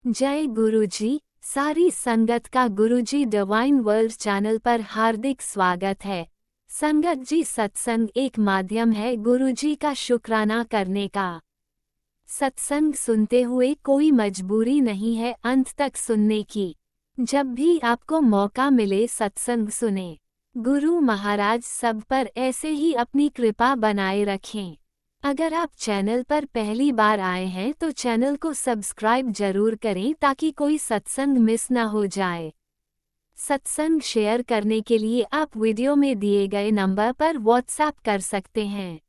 जय गुरुजी। सारी संगत का गुरुजी डिवाइन वर्ल्ड चैनल पर हार्दिक स्वागत है। संगत जी, सत्संग एक माध्यम है गुरुजी का शुक्राना करने का। सत्संग सुनते हुए कोई मजबूरी नहीं है अंत तक सुनने की। जब भी आपको मौका मिले सत्संग सुने। गुरु महाराज सब पर ऐसे ही अपनी कृपा बनाए रखें। अगर आप चैनल पर पहली बार आए हैं तो चैनल को सब्सक्राइब जरूर करें ताकि कोई सत्संग मिस ना हो जाए। सत्संग शेयर करने के लिए आप वीडियो में दिए गए नंबर पर व्हाट्सएप कर सकते हैं।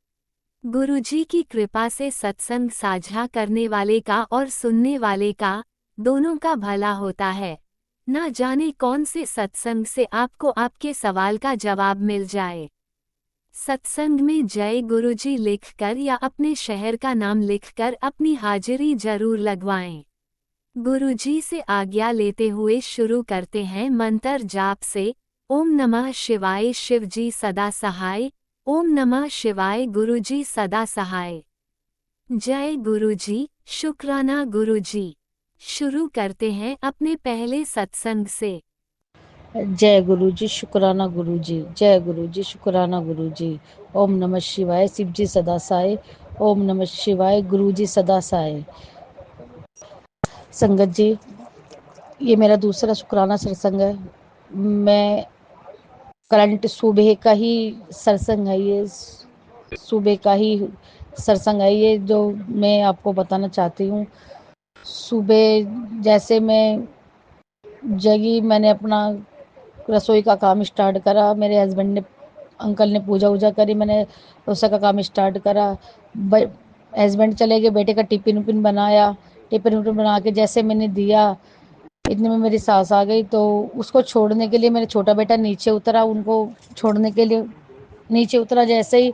गुरुजी की कृपा से सत्संग साझा करने वाले का और सुनने वाले का दोनों का भला होता है। ना जाने कौन से सत्संग से आपको आपके सवाल का जवाब मिल जाए। सत्संग में जय गुरुजी लिखकर या अपने शहर का नाम लिखकर अपनी हाजिरी जरूर लगवाएं। गुरुजी से आज्ञा लेते हुए शुरू करते हैं मंत्र जाप से। ओम नमः शिवाय शिवजी सदा सहाय। ओम नमः शिवाय गुरुजी सदा सहाय। जय गुरुजी, शुक्राना गुरुजी। शुरू करते हैं अपने पहले सत्संग से। जय गुरु जी, शुक्राना गुरु जी। जय गुरु जी, शुक्राना गुरु जी। ओम नमः शिवाय, शिव जी सदा साय। ओम नमः शिवाय, गुरु जी सदा साय। संगत जी, ये मेरा दूसरा शुक्राना सत्संग है। मैं करंट सुबह का ही सत्संग है, ये सुबह का ही सत्संग है ये, जो मैं आपको बताना चाहती हूँ। सुबह जैसे मैं जगी, मैंने अपना रसोई का काम स्टार्ट करा। मेरे हस्बैंड ने, अंकल ने पूजा वूजा करी, मैंने रसोई का काम स्टार्ट करा। हस्बैंड चले गए, बेटे का टिफिन उपिन बनाया। टिफिन उपिन बना के जैसे मैंने दिया, इतने में मेरी सास आ गई। तो उसको छोड़ने के लिए मेरा छोटा बेटा नीचे उतरा, उनको छोड़ने के लिए नीचे उतरा जैसे ही,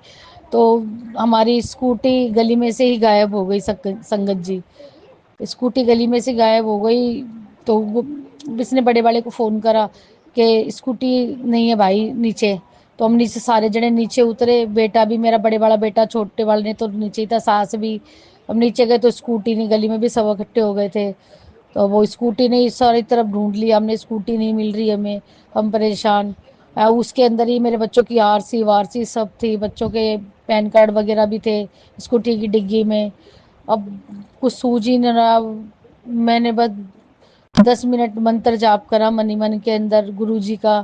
तो हमारी स्कूटी गली में से ही गायब हो गई। संगत जी, स्कूटी गली में से गायब हो गई। तो वो इसने बड़े वाले को फ़ोन करा कि स्कूटी नहीं है भाई नीचे। तो हम नीचे सारे जने नीचे उतरे, बेटा भी, मेरा बड़े वाला बेटा, छोटे वाले ने तो नीचे ही था, सास भी। हम नीचे गए तो स्कूटी नहीं, गली में भी सब इकट्ठे हो गए थे। तो वो स्कूटी नहीं, सारी तरफ ढूंढ लिया हमने, स्कूटी नहीं मिल रही हमें, हम परेशान। उसके अंदर ही मेरे बच्चों की आरसी वारसी सब थी, बच्चों के पैन कार्ड वगैरह भी थे स्कूटी की डिग्गी में। अब कुछ सूझ ही नहीं रहा। मैंने बस 10 मिनट मंत्र जाप करा, मन ही मन के अंदर गुरु जी का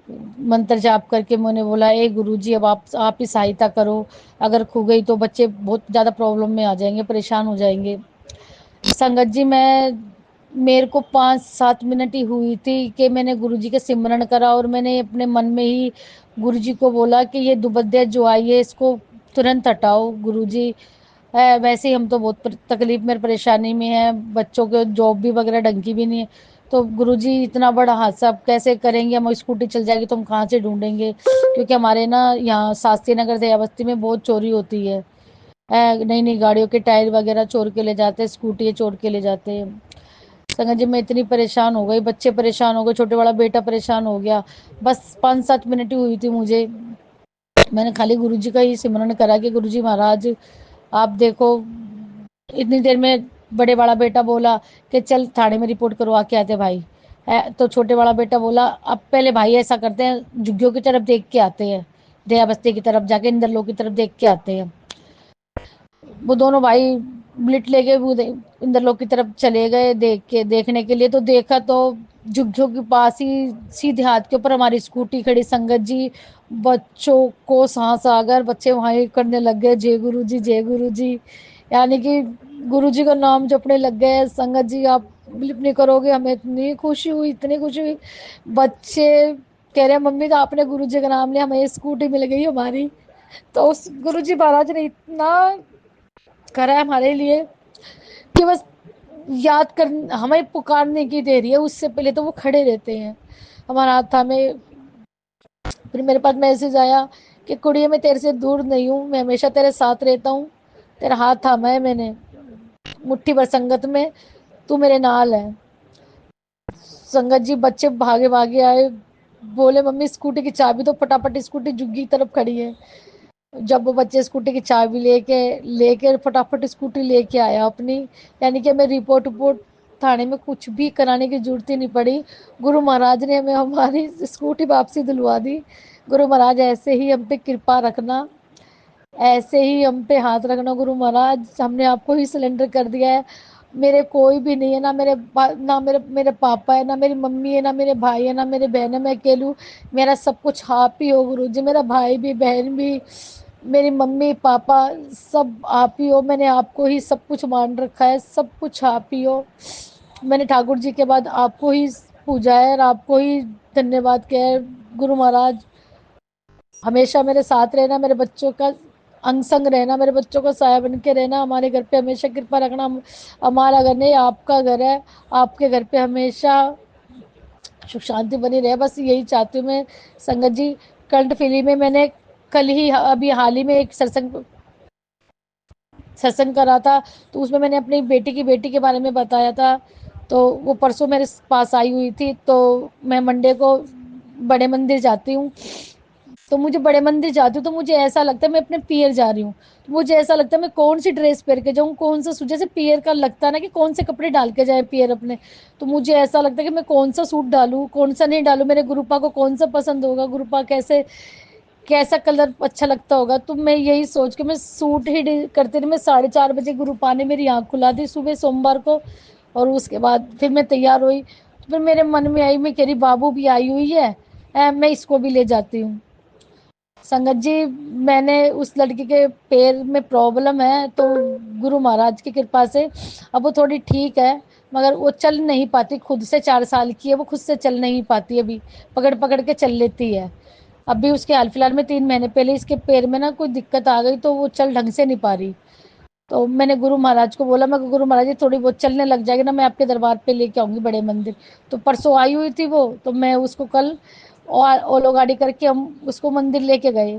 मंत्र जाप करके मैंने बोला, ए गुरु जी, अब आप ही सहायता करो। अगर खो गई तो बच्चे बहुत ज़्यादा प्रॉब्लम में आ जाएंगे, परेशान हो जाएंगे। संगत जी, मेरे को 5-7 मिनट ही हुई थी कि मैंने गुरु जी के सिमरन करा, और मैंने अपने मन में ही गुरु जी को बोला कि ये दुबद्या जो आई है इसको तुरंत हटाओ गुरु जी। वैसे ही हम तो बहुत तकलीफ में, परेशानी में है, बच्चों के जॉब भी वगैरह ढंग की भी नहीं है। तो गुरुजी, इतना बड़ा हादसा अब कैसे करेंगे हम, स्कूटी चल जाएगी तो हम कहाँ से ढूंढेंगे, क्योंकि हमारे ना यहाँ शास्त्री नगर दयाबस्ती में बहुत चोरी होती है। नई नई गाड़ियों के टायर वगैरह चोर के ले जाते हैं, स्कूटी चोर के ले जाते हैं। संगत जी, मैं इतनी परेशान हो गई, बच्चे परेशान हो गए, छोटे वाला बेटा परेशान हो गया। बस 5-7 मिनट ही हुई थी मुझे, मैंने खाली गुरुजी का ही सिमरन करा कि गुरुजी महाराज आप देखो। इतनी देर में बड़े वाला बेटा बोला कि चल थाने में रिपोर्ट करवा के आते भाई। तो छोटे वाला बेटा बोला, अब पहले भाई ऐसा करते हैं, झुग्गियों की तरफ देख के आते हैं, दया की तरफ जाके इंदर लोग की तरफ देख के आते हैं। वो दोनों भाई बुलेट लेके वो इंद्रलोक की तरफ चले गए देखने के लिए। तो देखा तो झुग्गियों के पास ही सीधे हाथ के ऊपर हमारी स्कूटी खड़ी। संगत जी, बच्चों को सांस आकर बच्चे वहां करने लग गए, जय गुरु जी, जय गुरु जी, यानी कि गुरु जी का नाम जपने लग गए। संगत जी, आप बिलीव नहीं करोगे, हमें इतनी खुशी हुई, इतनी खुशी हुई। बच्चे कह रहे हैं, मम्मी तो आपने गुरु जी का नाम लिया, हमें स्कूटी मिल गई हमारी। तो उस गुरु जी महाराज ने इतना करा है हमारे लिए कि बस याद कर, हमें पुकारने की देरी है, उससे पहले तो वो खड़े रहते हैं हमारा हाथ थामे। फिर मेरे पास मैसेज आया कि कुड़िया, मैं तेरे से दूर नहीं हूँ, मैं हमेशा तेरे साथ रहता हूँ, तेरा हाथ थामा है मैंने मुट्ठी भर संगत में, तू मेरे नाल है। संगत जी, बच्चे भागे भागे आए, बोले मम्मी स्कूटी की चाबी तो, फटाफट स्कूटी जुग्गी की तरफ खड़ी है। जब वो बच्चे स्कूटी की चाबी लेके लेके फटाफट स्कूटी लेके आया अपनी, यानी कि मैं रिपोर्ट थाने में कुछ भी कराने की जरूरत ही नहीं पड़ी। गुरु महाराज ने हमें हमारी स्कूटी वापसी दिलवा दी। गुरु महाराज ऐसे ही हम पे कृपा रखना, ऐसे ही हम पे हाथ रखना गुरु महाराज। हमने आपको ही सिलेंडर कर दिया है। मेरे कोई भी नहीं है, ना मेरे मेरे पापा है, ना मेरी मम्मी है, ना मेरे भाई है, ना मेरे बहन है, मैं अकेली हूँ। मेरा सब कुछ आप ही हो गुरु जी, मेरा भाई भी, बहन भी, मेरी मम्मी पापा, सब आप ही हो। मैंने आपको ही सब कुछ मान रखा है, सब कुछ आप ही हो। मैंने ठाकुर जी के बाद आपको ही पूजा है और आपको ही धन्यवाद किया है। गुरु महाराज हमेशा मेरे साथ रहना, मेरे बच्चों का अंग संग रहना, मेरे बच्चों का साया बन के रहना, हमारे घर पे हमेशा कृपा रखना। हमारा घर नहीं, आपका घर है, आपके घर पे हमेशा सुख शांति बनी रहे, बस यही चाहती हूँ मैं। संगत जी, कंठ फिली में मैंने कल ही अभी हाल ही में एक सत्संग करा था, तो उसमें मैंने अपनी बेटी के बारे में बताया था। तो वो परसों मेरे पास आई हुई थी। तो मैं मंडे को बड़े मंदिर जाती हूँ, तो मुझे बड़े मंदिर जाती हूँ तो मुझे ऐसा लगता है मैं अपने पियर जा रही हूँ। तो मुझे ऐसा लगता है मैं कौन सी ड्रेस पहन के जाऊँ, कौन सा सूट, जैसे पियर का लगता है ना कि कौन से कपड़े डाल के जाए पियर अपने। तो मुझे ऐसा लगता है कि मैं कौन सा सूट डालूँ, कौन सा नहीं डालूँ, मेरे गुरुपा को कौन सा पसंद होगा, गुरुपा कैसे कैसा कलर अच्छा लगता होगा। तो मैं यही सोच के मैं सूट ही करती रही। मैं 4:30 बजे गुरुपा ने मेरी आँख खुला दी सुबह सोमवार को, और उसके बाद फिर मैं तैयार हुई। तो फिर मेरे मन में आई, मैं कह रही बाबू भी आई हुई है, मैं इसको भी ले जाती हूँ। संगत जी, मैंने उस लड़की के पैर में प्रॉब्लम है, तो गुरु महाराज की कृपा से अब वो थोड़ी ठीक है, मगर वो चल नहीं पाती खुद से। 4 साल की है, वो खुद से चल नहीं पाती, अभी पकड़ पकड़ के चल लेती है। अभी उसके हाल फिलहाल में 3 महीने पहले इसके पैर में ना कोई दिक्कत आ गई, तो वो चल ढंग से नहीं पा रही। तो मैंने गुरु महाराज को बोला, मैं गुरु महाराज जी थोड़ी बहुत चलने लग जाएगी ना, मैं आपके दरबार पे लेके आऊंगी बड़े मंदिर। तो परसों आई हुई थी वो, तो मैं उसको कल और ओलो गाड़ी करके हम उसको मंदिर लेके गए।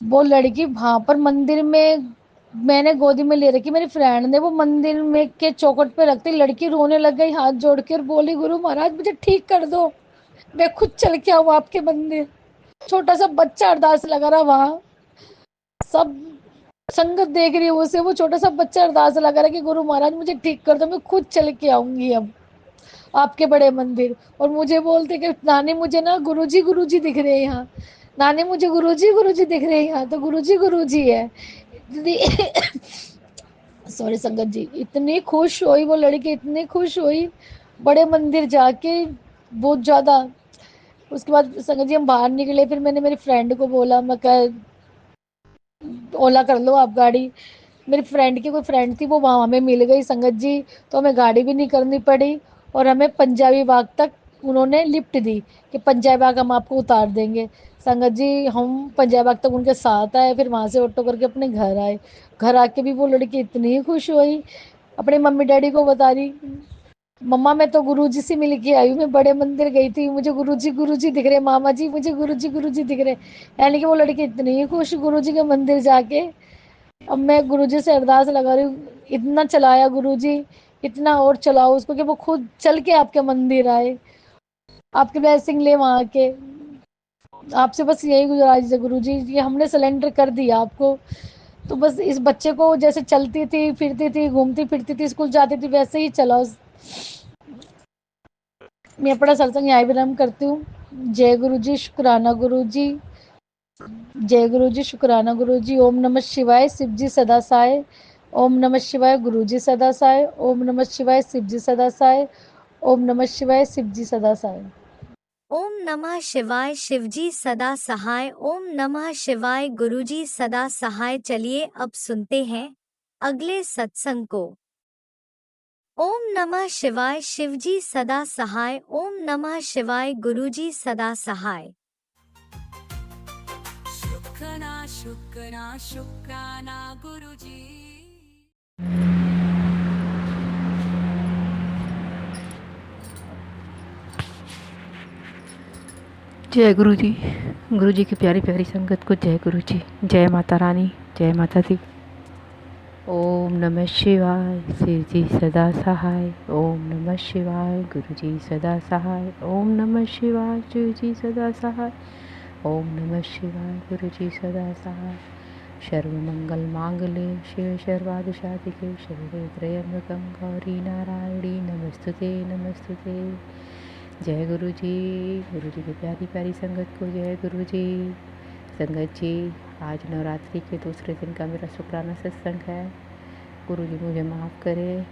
वो लड़की वहां पर मंदिर में, मैंने गोदी में ले रखी, मेरी फ्रेंड ने, वो मंदिर में के चौखट पे रखती लड़की रोने लग गई हाथ जोड़ के, और बोली गुरु महाराज मुझे ठीक कर दो, मैं खुद चल के आऊँ आपके मंदिर। छोटा सा बच्चा अरदास लगा रहा वहां, सब संगत देख रही है उसे, वो छोटा सा बच्चा अरदास लगा रहा है कि गुरु महाराज मुझे ठीक कर दो, मैं खुद चल के आऊंगी अब आपके बड़े मंदिर। और मुझे बोलते कि नानी मुझे ना गुरुजी दिख रहे हैं यहाँ, नानी मुझे गुरुजी दिख रहे हैं यहाँ, तो गुरुजी है। सॉरी संगत जी, इतनी खुश हुई वो लड़की, इतनी खुश हुई बड़े मंदिर जाके, बहुत ज्यादा। उसके बाद संगत जी हम बाहर निकले, फिर मैंने मेरी फ्रेंड को बोला, मैं कहा ओला कर लो आप गाड़ी। मेरी फ्रेंड की कोई फ्रेंड थी, वो वहाँ हमें मिल गई संगत जी, तो हमें गाड़ी भी नहीं करनी पड़ी, और हमें पंजाबी बाग तक उन्होंने लिफ्ट दी कि पंजाबी बाग हम आपको उतार देंगे। संगत जी हम पंजाबी बाग तक उनके साथ आए, फिर वहाँ से ऑटो करके अपने घर आए। घर आके भी वो लड़की इतनी खुश हुई, अपने मम्मी डैडी को बता रही, मम्मा मैं तो गुरुजी से मिल के आई हूँ, मैं बड़े मंदिर गई थी, मुझे गुरुजी दिख रहे, मामा जी मुझे गुरुजी दिख रहे। यानी कि वो लड़की इतनी खुश गुरुजी के मंदिर जाके। अब मैं गुरुजी से अरदास लगा रही हूँ, इतना चलाया गुरुजी, इतना और चलाओ उसको कि वो खुद चल के आपके मंदिर आए, आपके ब्लेसिंग ले वहां के। आपसे बस यही गुजारिश है गुरुजी, ये हमने सिलेंडर कर दिया आपको, तो बस इस बच्चे को जैसे चलती थी फिरती थी घूमती फिरती थी स्कूल जाती थी वैसे ही चलाओ। मैं अपना सत्संग यहाँ विराम करती हूँ। जय गुरु जी, शुक्राना गुरु जी। जय गुरु जी, शुक्राना गुरु जी। ओम नमः शिवाय, शिव जी सदा साय। ओम नमः शिवाय, गुरु जी सदा साय। ओम नमः शिवाय, शिव जी सदा साय। ओम नमः शिवाय, शिव जी सदा साय। ओम नमः शिवाय, शिवजी सदा सहाय। ओम नमः शिवाय, गुरुजी सदा सहाय। चलिए अब सुनते हैं अगले सत्संग को। ओम नमः शिवाय, शिवजी सदा सहाय। ओम नमः शिवाय, गुरुजी सदा सहाय। शुक्राना शुक्राना शुक्राना गुरुजी। जय गुरु जी। गुरु जी की प्यारी प्यारी संगत को जय गुरु जी, जय माता रानी, जय माता दी। ओम नमः शिवाय, शिव जी सदा सहाय। ओम नमः शिवाय, गुरु जी सदा सहाय। ओम नमः शिवाय, शिव जी सदा सहाय। ओम नमः शिवाय, गुरु जी सदा सहाय। सर्वमंगल मांगल्ये शिवे सर्वार्धसाधिके शरण्ये त्र्यंबकं गौरी नारायणी नमस्तुते नमस्तुते। जय गुरु जी की प्यारी प्यारी संगत को जय गुरु जी। संगत जी, आज नवरात्रि के दूसरे दिन का मेरा शुक्राना सत्संग है। गुरु जी मुझे माफ़ करें,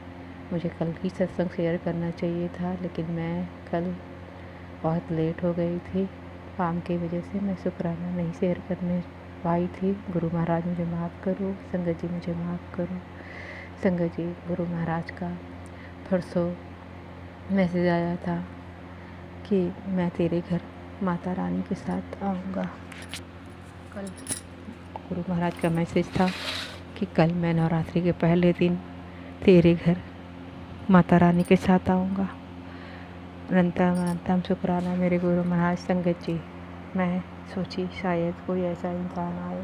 मुझे कल ही सत्संग शेयर करना चाहिए था, लेकिन मैं कल बहुत लेट हो गई थी। काम की वजह से मैं शुक्राना नहीं शेयर करने पाई थी। गुरु महाराज मुझे माफ़ करो, संगत जी मुझे माफ़ करो। संगत जी, गुरु महाराज का परसों मैसेज आया था कि मैं तेरे घर माता रानी के साथ आऊँगा। कल गुरु महाराज का मैसेज था कि कल मैं नवरात्रि के पहले दिन तेरे घर माता रानी के साथ आऊँगा। अनंतम शुक्राना मेरे गुरु महाराज। संगत जी, मैं सोची शायद कोई ऐसा इंसान आए,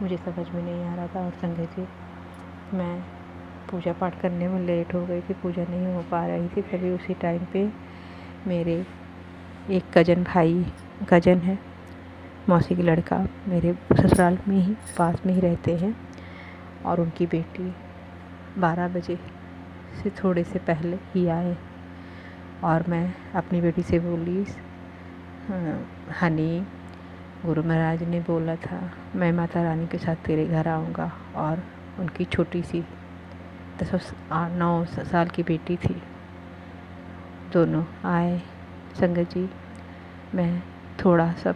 मुझे समझ में नहीं आ रहा था। और संगत जी, मैं पूजा पाठ करने में लेट हो गई थी, पूजा नहीं हो पा रही थी। तभी उसी टाइम पे मेरे एक कजन है, मौसी की लड़का, मेरे ससुराल में ही पास में ही रहते हैं, और उनकी बेटी 12 बजे से थोड़े से पहले ही आए। और मैं अपनी बेटी से बोली, हनी, गुरु महाराज ने बोला था मैं माता रानी के साथ तेरे घर आऊँगा। और उनकी छोटी सी 9 साल की बेटी थी, दोनों आए। संगत जी, मैं थोड़ा सा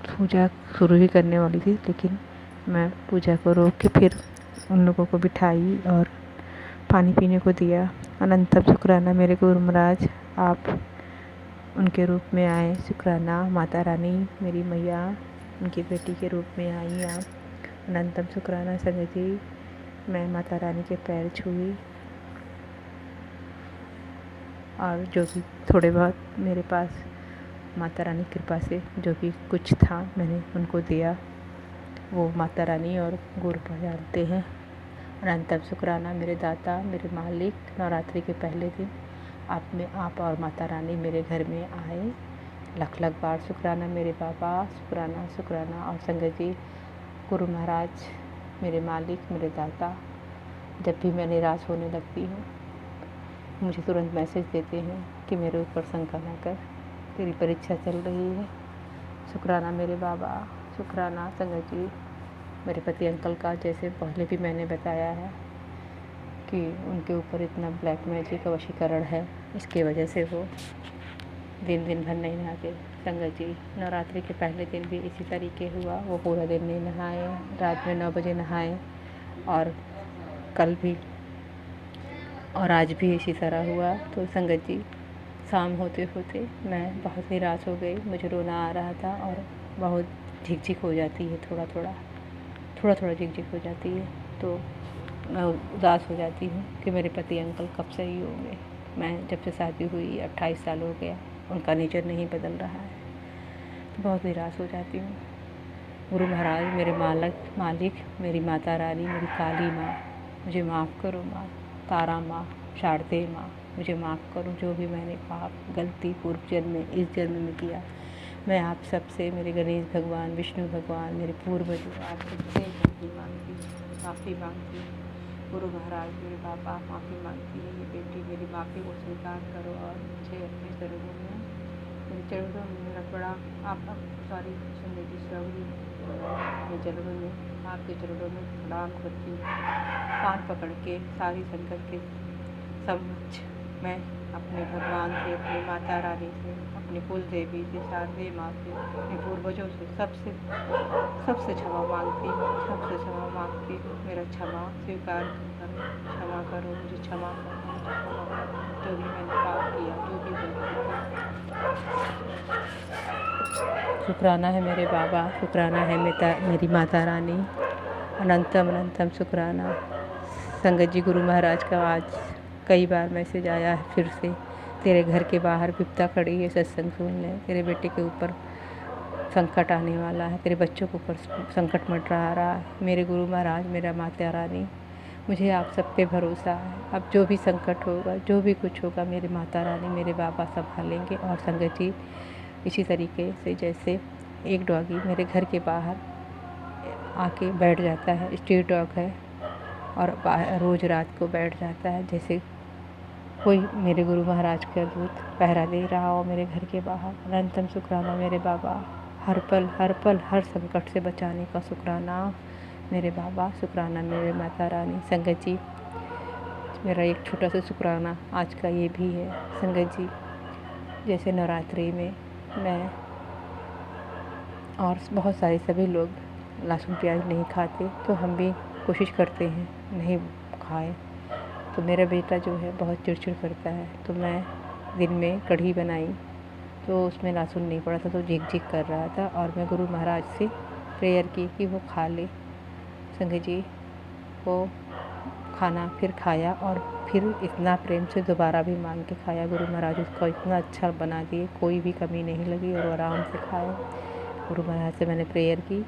पूजा शुरू ही करने वाली थी, लेकिन मैं पूजा को रोक के फिर उन लोगों को बिठाई और पानी पीने को दिया। अनंतम शुक्राना मेरे गुरु महाराज, आप उनके रूप में आए। शुक्राना माता रानी मेरी मैया उनकी बेटी के रूप में आई आप। अनंतम शुक्राना। संगत जी, मैं माता रानी के पैर छुई और जो भी थोड़े बहुत मेरे पास माता रानी कृपा से जो भी कुछ था मैंने उनको दिया। वो माता रानी और गुरु पर जानते हैं। अनंतम शुक्राना मेरे दाता, मेरे मालिक। नवरात्रि के पहले दिन आप और माता रानी मेरे घर में आए। लख लख बार शुक्राना मेरे बाबा, शुक्राना शुक्राना। और संगत जी, गुरु महाराज मेरे मालिक, मेरे दाता, जब भी मैं निराश होने लगती हूँ मुझे तुरंत मैसेज देते हैं कि मेरे ऊपर शंका न कर, तेरी परीक्षा चल रही है। शुक्राना मेरे बाबा, शुक्राना। संगत जी, मेरे पति अंकल का, जैसे पहले भी मैंने बताया है कि उनके ऊपर इतना ब्लैक मैजिक का वशीकरण है, इसके वजह से वो दिन भर नहीं नहाते। संगत जी, नवरात्रि के पहले दिन भी इसी तरीके हुआ, वो पूरा दिन नहीं नहाए, रात में 9 बजे नहाए, और कल भी और आज भी इसी तरह हुआ। तो संगत जी, शाम होते होते मैं बहुत निराश हो गई, मुझे रोना आ रहा था और बहुत झिकझिक हो जाती है, थोड़ा थोड़ा झिकझिक हो जाती है। तो मैं उदास हो जाती हूँ कि मेरे पति अंकल कब सही होंगे। मैं जब से शादी हुई 28 साल हो गया, उनका नेचर नहीं बदल रहा है, तो बहुत निराश हो जाती हूँ। गुरु महाराज मेरे मालिक, मेरी माता रानी, मेरी काली माँ, मुझे माफ़ करो माँ। तारा माँ, शारदे माँ, मुझे माफ़ करो जो भी मैंने पाप गलती पूर्व जन्म में इस जन्म में किया। मैं आप सबसे, मेरे गणेश भगवान, विष्णु भगवान, मेरे पूर्वजों, आप सबसे माफ़ी मांगती हूँ। गुरु महाराज मेरे बाबा माफ़ी मांगती है, ये बेटी मेरी माफ़ी को स्वीकार करो और मुझे अपने चरणों में, मेरे चरणों में मेरा बड़ा आप सारी संगति श्रवणी मेरे चरणों में, आपके चरणों में प्रणाम करती हूँ। कान पकड़ के सारी संगत के समक्ष मैं अपने भगवान से, अपनी माता रानी से, अपनी कुल देवी से, शारदे माँ से, अपने पूर्वजों से, सबसे क्षमा मांगती हूँ, सबसे क्षमा मांगती हूँ। मेरा क्षमा स्वीकार करो, क्षमा करो, मुझे क्षमा करो, जो भी मैंने पाप किया, जो भी गलती की। शुक्राना है मेरे बाबा, शुक्राना है मेरी माता रानी। अनंतम शुक्राना। संगत जी, गुरु महाराज का आज कई बार मैसेज आया है फिर से, तेरे घर के बाहर विपदा खड़ी है, सत्संग सुन ले, तेरे बेटे के ऊपर संकट आने वाला है, तेरे बच्चों के ऊपर संकट मंडरा रहा है। मेरे गुरु महाराज, मेरा माता रानी, मुझे आप सब पे भरोसा है। अब जो भी संकट होगा, जो भी कुछ होगा, मेरी माता रानी, मेरे बाबा संभालेंगे। और संगत जी, इसी तरीके से जैसे एक डॉगी मेरे घर के बाहर आके बैठ जाता है, स्ट्रीट डॉग है और रोज़ रात को बैठ जाता है जैसे कोई मेरे गुरु महाराज का दूत पहरा दे रहा हो मेरे घर के बाहर। अनंतम शुक्राना मेरे बाबा, हर पल हर संकट से बचाने का शुक्राना मेरे बाबा, शुक्राना मेरे माता रानी। संगत जी, मेरा एक छोटा सा शुक्राना आज का ये भी है संगत जी, जैसे नवरात्रि में मैं और बहुत सारे सभी लोग लहसुन प्याज नहीं खाते, तो हम भी कोशिश करते हैं नहीं खाएं। तो मेरा बेटा जो है बहुत चिड़चिड़ करता है, तो मैं दिन में कढ़ी बनाई तो उसमें लहसुन नहीं पड़ा था, तो झिक झिक कर रहा था और मैं गुरु महाराज से प्रेयर की कि वो खा ले। संगत जी, वो खाना फिर खाया और फिर इतना प्रेम से दोबारा भी मांग के खाया। गुरु महाराज उसको इतना अच्छा बना दिए, कोई भी कमी नहीं लगी और वो आराम से खाया। गुरु महाराज से मैंने प्रेयर की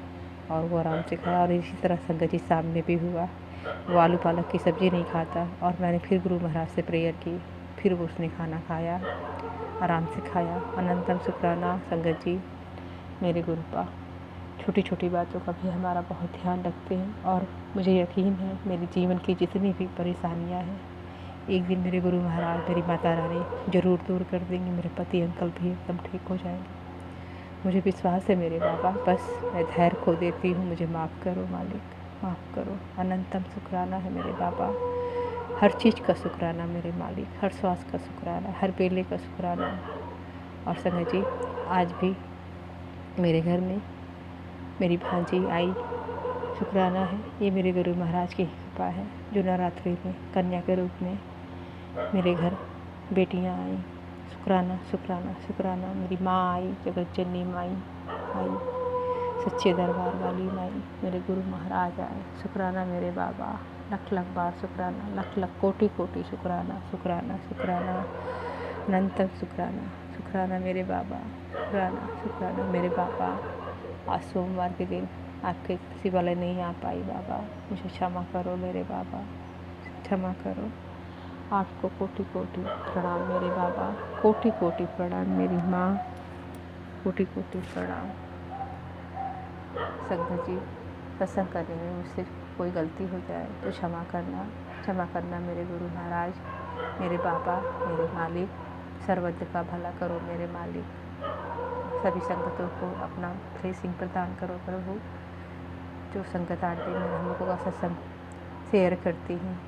और वो आराम से खाया। और इसी तरह संगत जी सामने भी हुआ, वो आलू पालक की सब्ज़ी नहीं खाता और मैंने फिर गुरु महाराज से प्रेयर की, फिर वो उसने खाना खाया, आराम से खाया। अनंतम शुक्राना संगत जी मेरे गुरुपा, छोटी छोटी बातों का भी हमारा बहुत ध्यान रखते हैं और मुझे यकीन है मेरे जीवन की जितनी भी परेशानियां हैं एक दिन मेरे गुरु महाराज, मेरी माता रानी ज़रूर दूर कर देंगे। मेरे पति अंकल भी एकदम ठीक हो जाएंगे, मुझे विश्वास है मेरे बाबा। बस मैं धैर्य खो देती हूँ, मुझे माफ़ करो मालिक, माफ़ करो। अनंतम शुक्राना है मेरे बाबा, हर चीज़ का शुक्राना मेरे मालिक, हर श्वास का शुक्राना, हर बेले का शुक्राना। और संगत जी, आज भी मेरे घर में मेरी भांजी आई, शुक्राना है ये मेरे गुरु महाराज की कृपा है जो नवरात्रि में कन्या के रूप में मेरे घर बेटियां आई। शुक्राना शुक्राना शुक्राना। मेरी माँ आई, जगत जननी माई आई, सच्चे दरबार वाली माई, मेरे गुरु महाराज आए। शुक्राना मेरे बाबा, लख लख बार शुक्राना, लख लख कोटि कोटि शुक्राना, शुक्राना शुक्राना, अनंतम शुक्राना, शुक्राना मेरे बाबा, शुक्राना शुक्राना मेरे बाबा। आज सोमवार के दिन आपके किसी वाले नहीं आ पाई बाबा, मुझे क्षमा करो मेरे बाबा, क्षमा करो। आपको कोटि कोटि प्रणाम मेरे बाबा, कोटि कोटि प्रणाम मेरी माँ, कोटि कोटि प्रणाम। संगत जी, सत्संग करने में मुझसे कोई गलती हो जाए तो क्षमा करना मेरे गुरु महाराज, मेरे बाबा, मेरे मालिक। सर्वत्र का भला करो मेरे मालिक, सभी संगतों को अपना ब्लेसिंग प्रदान करो प्रभु। जो संगत आंटी में हम लोगों का सत्संग शेयर करती हैं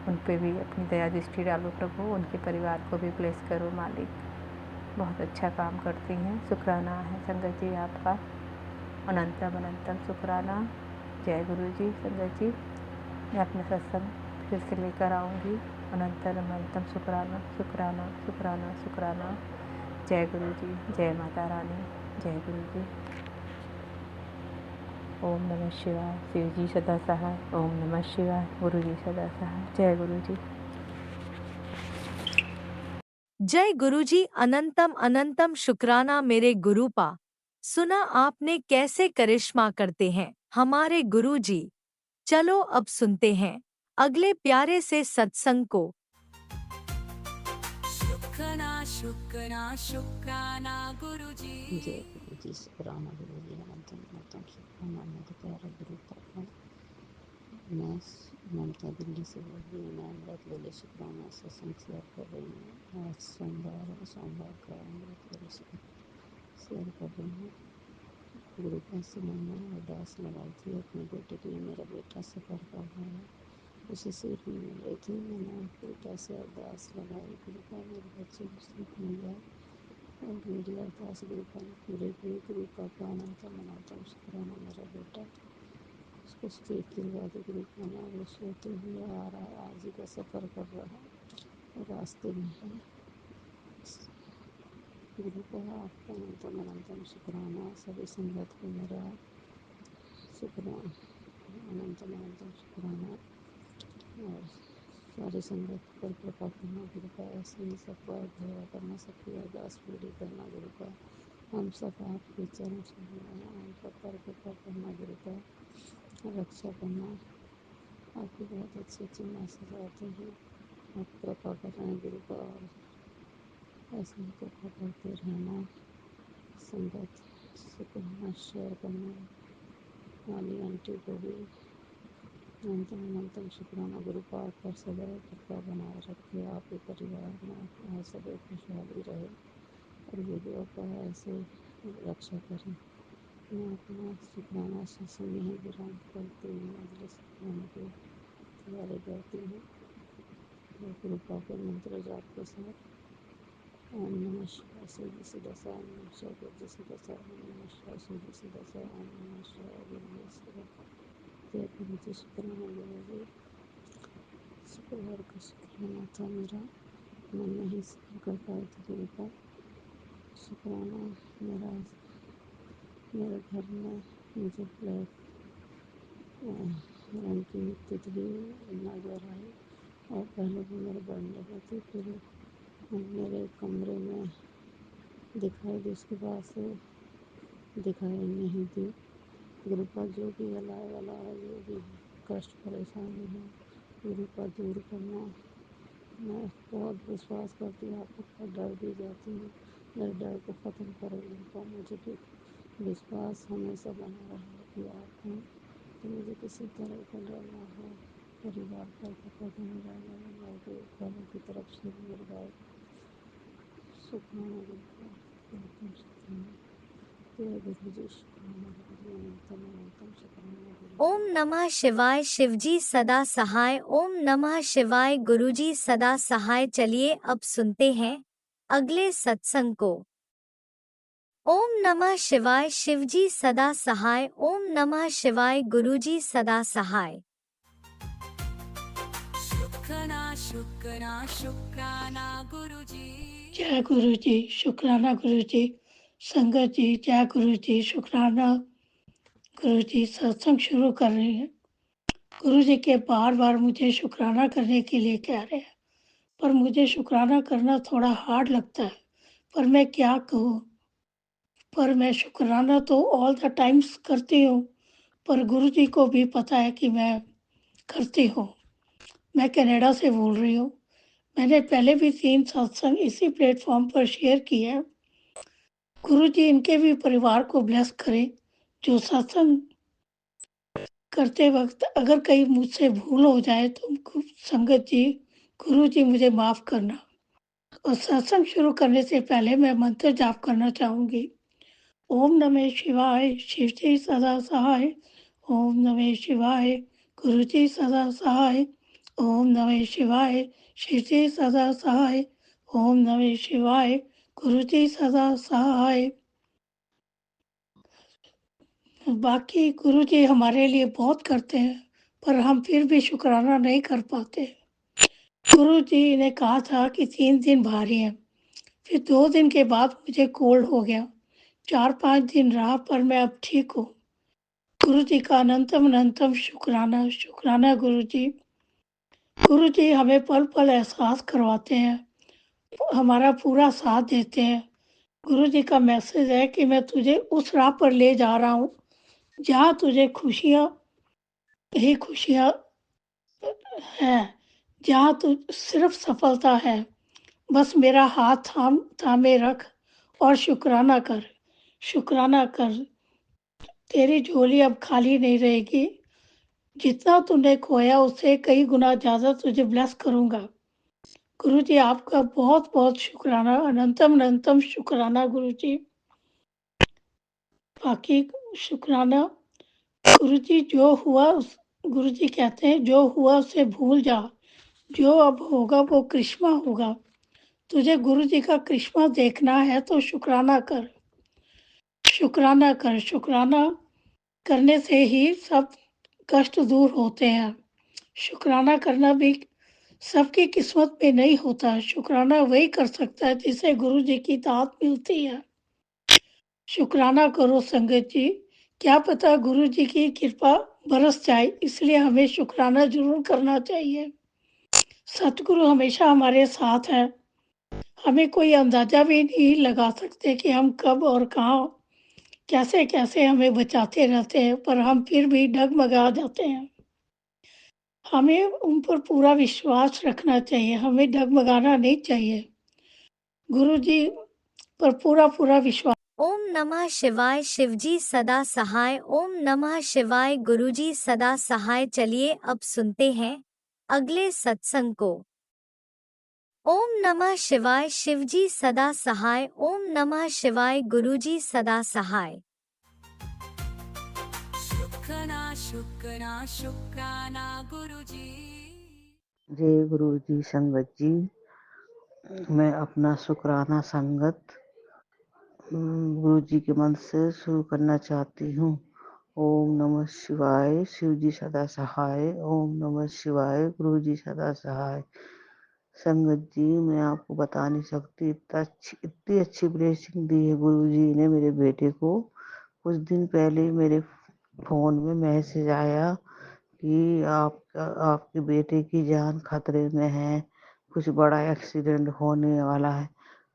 उन पे भी अपनी दया दृष्टि डालो प्रभु, उनके परिवार को भी ब्लेस करो मालिक, बहुत अच्छा काम करती हैं। शुक्राना है संगत जी आपका, अनंतम अनंतम शुक्राना। जय गुरु जी। संगत जी, मैं अपना सत्संग फिर से लेकर आऊँगी। अनंतम अनंतम शुक्राना शुक्राना शुक्राना शुक्राना। जय गुरु जी, जय माता रानी, जय गुरु जी। ओम नमः शिवाय। शिव जी सदा सहाय। ओम नमः शिवाय। गुरु जी सदा सहाय। जय गुरु जी। जय गुरुजी। अनंतम अनंतम शुक्राना मेरे गुरुपा। सुना आपने कैसे करिश्मा करते हैं हमारे गुरुजी। चलो अब सुनते हैं अगले प्यारे से सत्संग को। शुक्राना शुक्राना शुक्राना गुरुजी। जय गुरु जी, शुक्राना गुरु जी, अनंतम अनंतम शुक्राना मेरे प्यारे गुरु पापा। मैं ममता दिल्ली से बोल रही हूँ। मैं अमृत वेले शुक्राना सत्संग शेयर कर रही हूँ। आज सोमवार है, सोमवार का अमृत वेले शेयर कर रही हूँ। गुरु का से मैंने अरदास लगाई थी अपने बेटे के लिए। मेरा बेटा सफ़र कर रहा है, उसे सीख नहीं मिल रही थी। मैंने बेटा से अरदास लगाई, गुरु का मेरे बच्चे को सीख मिल जाए, और मेरी अरदास गुरु का ने पूरे की। गुरु का अनंतम अनंतम शुक्राना। मेरा बेटा उसको सीख दिलवा दे गुरु का ना, वो सोते हुए आ रहा है, आज ही का सफ़र कर रहा है, रास्ते में है। गुरु का आपका अनंतम अनंतम शुक्राना। सभी संगत को मेरा शुक्राना, अनंतम अनंतम शुक्राना। और सारी संगत पर कृपा करना गुरु का, ऐसे ही सबका भला करना, सबकी अरदास पूरी करना गुरु का। हम सब आपके चरण छूना, हम सब पर कृपा करना गुरु का, रक्षा करना। आपके बहुत अच्छे अच्छे मैसेज आते हैं, आप कृपा कर रहे हैं गुरु का, और ऐसे ही कृपा करते रहना। संगत से करना, शेयर करना, वाली आंटी को भी अनंतम अनंतम शुक्राना। गुरु पाक पर सदैव कृपा बनाए रखे, आपके परिवार में सदैव खुशहाली रहे और वीडियो का ऐसे रक्षा करें। मैं अपना शुक्राना सत्संग में ही विराम करती हूँ। अगले शुक्राने की तैयारी करती हूँ। गुरु पाक के मंत्र जाप के साथ ओम नमः शिवाय शिव जी दशा, ओम नमः शिवाय गुरु जी दशा, ओम नमः शिवाय शिव जी दशा, ओम नमः शिवाय गुरु जी। जय गुरु जी। शुक्राना गुरु जी। शुक्रवार का शुक्राना था मेरा, मैं नहीं कर पाई थी गुरु का शुक्राना। मेरे घर में मुझे ब्लैक रंग की तितली नजर आई और पहले भी मेरे बढ़ने में थी, फिर मेरे कमरे में दिखाई दी, उसके बाद से दिखाई नहीं दी। गुरु का जो भी हलाए वाला है, जो भी कष्ट परेशानी है, गुरु का दूर करना। मैं बहुत विश्वास करती हूँ, आपको बहुत डर भी जाती हूँ। मेरे डर को ख़त्म करो गुरु का, मुझे भी विश्वास हमेशा बना रहे कि आप हैं, तो मुझे किसी तरह का डर ना हो। परिवार पर पता नहीं रहने वाले वालों की तरफ से भी मेरे भाई शुक्राना गुरु का अनंतम शुक्राना। जय गुरु जी। शुक्राना गुरु जी। अनंतम अनंतम शुक्राना गुरु जी। ओम नमः शिवाय शिवजी सदा सहाय। ओम नमः शिवाय गुरुजी सदा सहाय। चलिए अब सुनते हैं अगले सत्संग को। ओम नमः शिवाय शिवजी सदा सहाय। ओम नमः शिवाय गुरुजी सदा सहाय। शुक्राना शुक्राना शुक्राना गुरु जी। जय गुरु जी। शुक्राना गुरु जी। संगत जी जय गुरु जी। शुक्राना गुरु जी। सत्संग शुरू कर रहे हैं। गुरु जी के बार बार मुझे शुक्राना करने के लिए कह रहे हैं, पर मुझे शुक्राना करना थोड़ा हार्ड लगता है, पर मैं क्या कहूँ। पर मैं शुक्राना तो ऑल द टाइम्स करती हूँ, पर गुरु जी को भी पता है कि मैं करती हूँ। मैं कनाडा से बोल रही हूँ। मैंने पहले भी 3 सत्संग इसी प्लेटफॉर्म पर शेयर किए हैं। गुरु जी इनके भी परिवार को ब्लेस करें। जो सत्संग करते वक्त अगर कहीं मुझसे भूल हो जाए तो संगत जी, गुरु जी मुझे माफ करना। और सत्संग शुरू करने से पहले मैं मंत्र जाप करना चाहूंगी। ओम नमः शिवाय शिव जी सदा सहाय। ओम नमः शिवाय गुरु जी सदा सहाय। ओम नमः शिवाय शिव जी सदा सहाय। ओम नमः शिवाय गुरु जी सदा सहाय। बाकी गुरु जी हमारे लिए बहुत करते हैं, पर हम फिर भी शुक्राना नहीं कर पाते। गुरु जी ने कहा था कि 3 दिन भारी हैं, फिर 2 दिन के बाद मुझे कोल्ड हो गया। 4-5 दिन रहा, पर मैं अब ठीक हूँ। गुरु जी का अनंतम अनंतम शुक्राना। शुक्राना गुरु जी। गुरु जी हमें पल पल एहसास करवाते हैं, हमारा पूरा साथ देते हैं। गुरु जी का मैसेज है कि मैं तुझे उस राह पर ले जा रहा हूँ जहाँ तुझे खुशियाँ ही खुशियाँ है, जहाँ तू सिर्फ सफलता है। बस मेरा हाथ थामे रख और शुक्राना कर। शुक्राना कर, तेरी झोली अब खाली नहीं रहेगी। जितना तूने खोया उससे कई गुना ज्यादा तुझे ब्लेस करूंगा। गुरु जी आपका बहुत बहुत शुक्राना। अनंतम अनंतम शुक्राना गुरु जी। बाकी शुक्राना गुरु जी। जो हुआ गुरु जी कहते हैं जो हुआ उसे भूल जा, जो अब होगा वो करिश्मा होगा। तुझे गुरु जी का करिश्मा देखना है तो शुक्राना कर। शुक्राना कर। शुक्राना करने से ही सब कष्ट दूर होते हैं। शुक्राना करना भी सबकी किस्मत में नहीं होता। शुक्राना वही कर सकता है जिसे गुरु जी की दात मिलती है। शुक्राना करो संगत जी। क्या पता गुरु जी की कृपा बरस जाए, इसलिए हमें शुक्राना जरूर करना चाहिए। सतगुरु हमेशा हमारे साथ है। हमें कोई अंदाजा भी नहीं लगा सकते कि हम कब और कहाँ कैसे कैसे हमें बचाते रहते हैं, पर हम फिर भी डगमगा जाते हैं। हमें उन पर पूरा विश्वास रखना चाहिए, हमें डगमगाना नहीं चाहिए। गुरु जी पर पूरा पूरा विश्वास। ओम नमः शिवाय। शिवजी सदा सहाय। ओम नमः शिवाय। गुरुजी सदा सहाय। चलिए अब सुनते हैं अगले सत्संग को। ओम नमः शिवाय। शिवजी सदा सहाय। ओम नमः शिवाय। गुरुजी सदा सहाय। शुक्राना शुक्राना शुक्राना गुरुजी। जय गुरु जी संगत जी। मैं अपना शुक्राना संगत गुरु जी के मंत्र से शुरू करना चाहती हूँ। ओम नमः शिवाय। शिव जी सदा सहाय। ओम नमः शिवाय। गुरु जी सदा सहाय। संगत जी, मैं आपको बता नहीं सकती, इतनी अच्छी ब्लेसिंग दी है गुरु जी ने मेरे बेटे को। कुछ दिन पहले मेरे फोन में मैसेज आया कि आपके बेटे की जान खतरे में है, कुछ बड़ा एक्सीडेंट होने वाला है।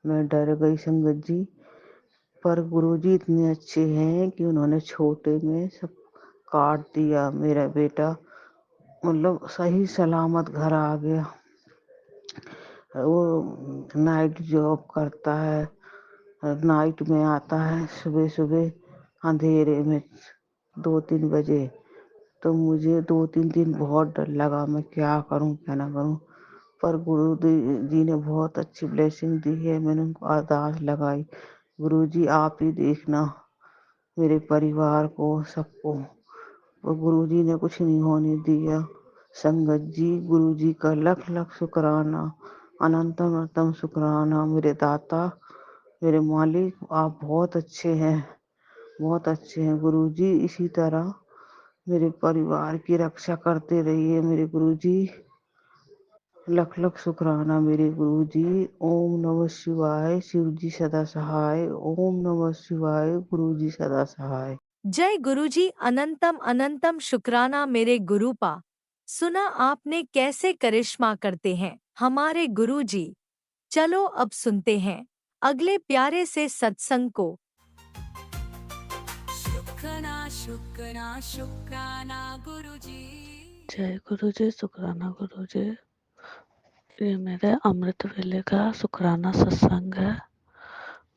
मैं डर गई संगत जी, पर गुरुजी इतने अच्छे हैं कि उन्होंने छोटे में सब काट दिया। मेरा बेटा मतलब सही सलामत घर आ गया। वो नाइट जॉब करता है, नाइट में आता है, सुबह सुबह अंधेरे में 2-3 बजे। तो मुझे 2-3 दिन बहुत डर लगा, मैं क्या करूं क्या ना करूं। पर गुरु जी ने बहुत अच्छी ब्लेसिंग दी है। मैंने उनको अरदास लगाई, गुरु जी आप ही देखना मेरे परिवार को, सबको। और गुरु जी ने कुछ नहीं होने दिया। संगत जी, गुरु जी का लख लख शुक्राना, अनंतम अनंतम शुक्राना। मेरे दाता, मेरे मालिक, आप बहुत अच्छे हैं, बहुत अच्छे हैं गुरु जी। इसी तरह मेरे परिवार की रक्षा करते रहिए मेरे गुरुजी। लख लख शुक्राना मेरे गुरुजी। ओम नमः शिवाय। शिव जी सदा सहाय। ओम नमः शिवाय। गुरुजी सदा सहाय। जय गुरुजी। अनंतम अनंतम शुक्राना मेरे गुरुपा। सुना आपने कैसे करिश्मा करते हैं हमारे गुरुजी। चलो अब सुनते हैं अगले प्यारे से सत्संग को। शुक्राना शुक्राना शुक्राना गुरुजी। जय गुरु जी। शुक्राना गुरु जी। ये मेरे अमृत वेले का शुक्राना सत्संग है।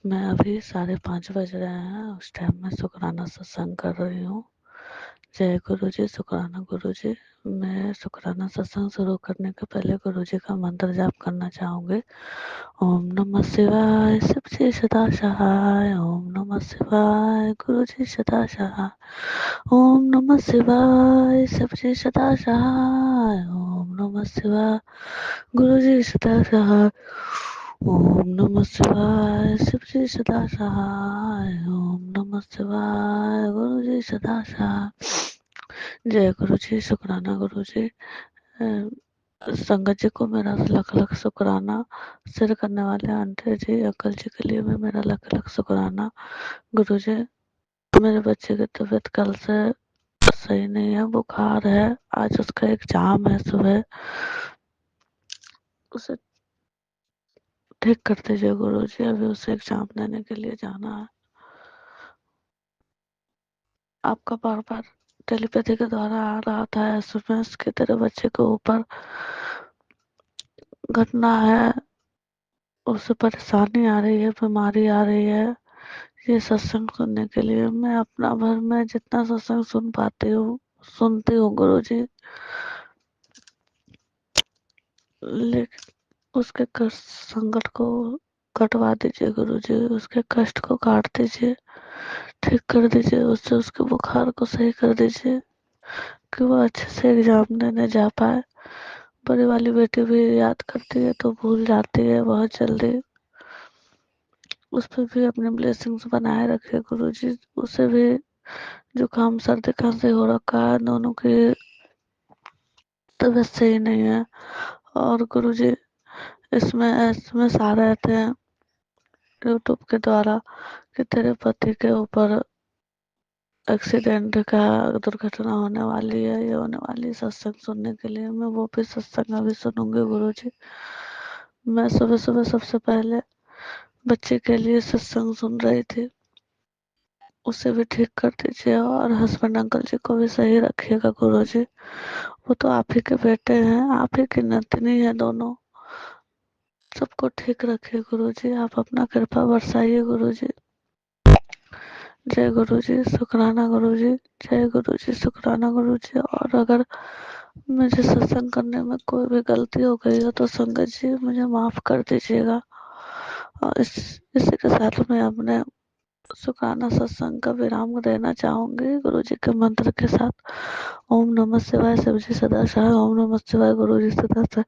मैं अभी 5:30 बज रहे हैं, उस टाइम में शुक्राना सत्संग कर रही हूँ। जय गुरु जी। शुक्राना गुरु जी। मैं शुक्राना सत्संग शुरू करने के पहले गुरु जी का मंत्र जाप करना चाहूँगी। ओम नमः शिवाय। शिव जी सदा सहाय। ओम नमः शिवाय। गुरु जी सदा सहाय। ओम नमः शिवाय। शिव जी सदा सहाय। ओम नमः शिवाय। गुरु जी सदा सहाय। ओम नमः शिवाय। शिव जी सदा सहाय। ओम नमः शिवाय। गुरु जी सदा सहाय। जय गुरु जी। शुक्राना गुरु जी। संगत जी को मेरा लख लख शुक्राना। सिर करने वाले आंटी जी, अंकल जी के लिए भी मेरा लख लख शुक्राना। गुरु जी, मेरे बच्चे की तबीयत कल से सही नहीं है, बुखार है। आज उसका एग्जाम है सुबह, उसे ठीक कर दीजिए गुरु जी। अभी उसे एग्जाम देने के लिए जाना है। आपका बार बार टेलीपैथी के द्वारा आ रहा था एसएमएस कि तेरे बच्चे के ऊपर घटना है, उसे परेशानी आ रही है, बीमारी आ रही है। ये सत्संग सुनने के लिए मैं अपना भर में जितना सत्संग सुन पाती हूँ सुनती हूँ गुरु जी, लेकिन उसके कष्ट संकट को कटवा दीजिए गुरु जी। उसके कष्ट को काट दीजिए, ठीक कर दीजिए। उससे उसके बुखार को सही कर दीजिए कि वो अच्छे से एग्जाम देने जा पाए। बड़ी वाली बेटी भी याद करती है तो भूल जाती है बहुत जल्दी। उस पर भी अपने ब्लेसिंग्स बनाए रखे गुरु जी। उसे भी जुकाम सर्दी खांसी हो रखा है, दोनों की तबीयत सही नहीं है। और गुरु जी, इसमें आ रहे थे यूट्यूब के द्वारा कि तेरे पति के ऊपर एक्सीडेंट का दुर्घटना होने वाली है, ये होने वाली। सत्संग सुनने के लिए मैं वो भी सत्संग अभी सुनूंगी गुरु जी। मैं सुबह सुबह सबसे पहले बच्चे के लिए सत्संग सुन रही थी, उसे भी ठीक कर दीजिए। और हस्बैंड अंकल जी को भी सही रखिएगा गुरु जी। वो तो आप ही के बेटे हैं, आप ही की नतनी है दोनों। सबको ठीक रखिए गुरु जी। आप अपना कृपा बरसाइए गुरु जी। जय गुरु जी, शुक्राना गुरु जी। जय गुरु जी, शुक्राना गुरु जी। और अगर मुझे सत्संग करने में कोई भी गलती हो गई हो तो संगत जी मुझे माफ़ कर दीजिएगा। और इसी के साथ मैं अपने शुक्राना सत्संग का विराम देना चाहूँगी गुरु जी के मंत्र के साथ। ओम नमः शिवाय, शिव जी सदा सहाय। ओम नमः शिवाय, गुरु जी सदा सहाय।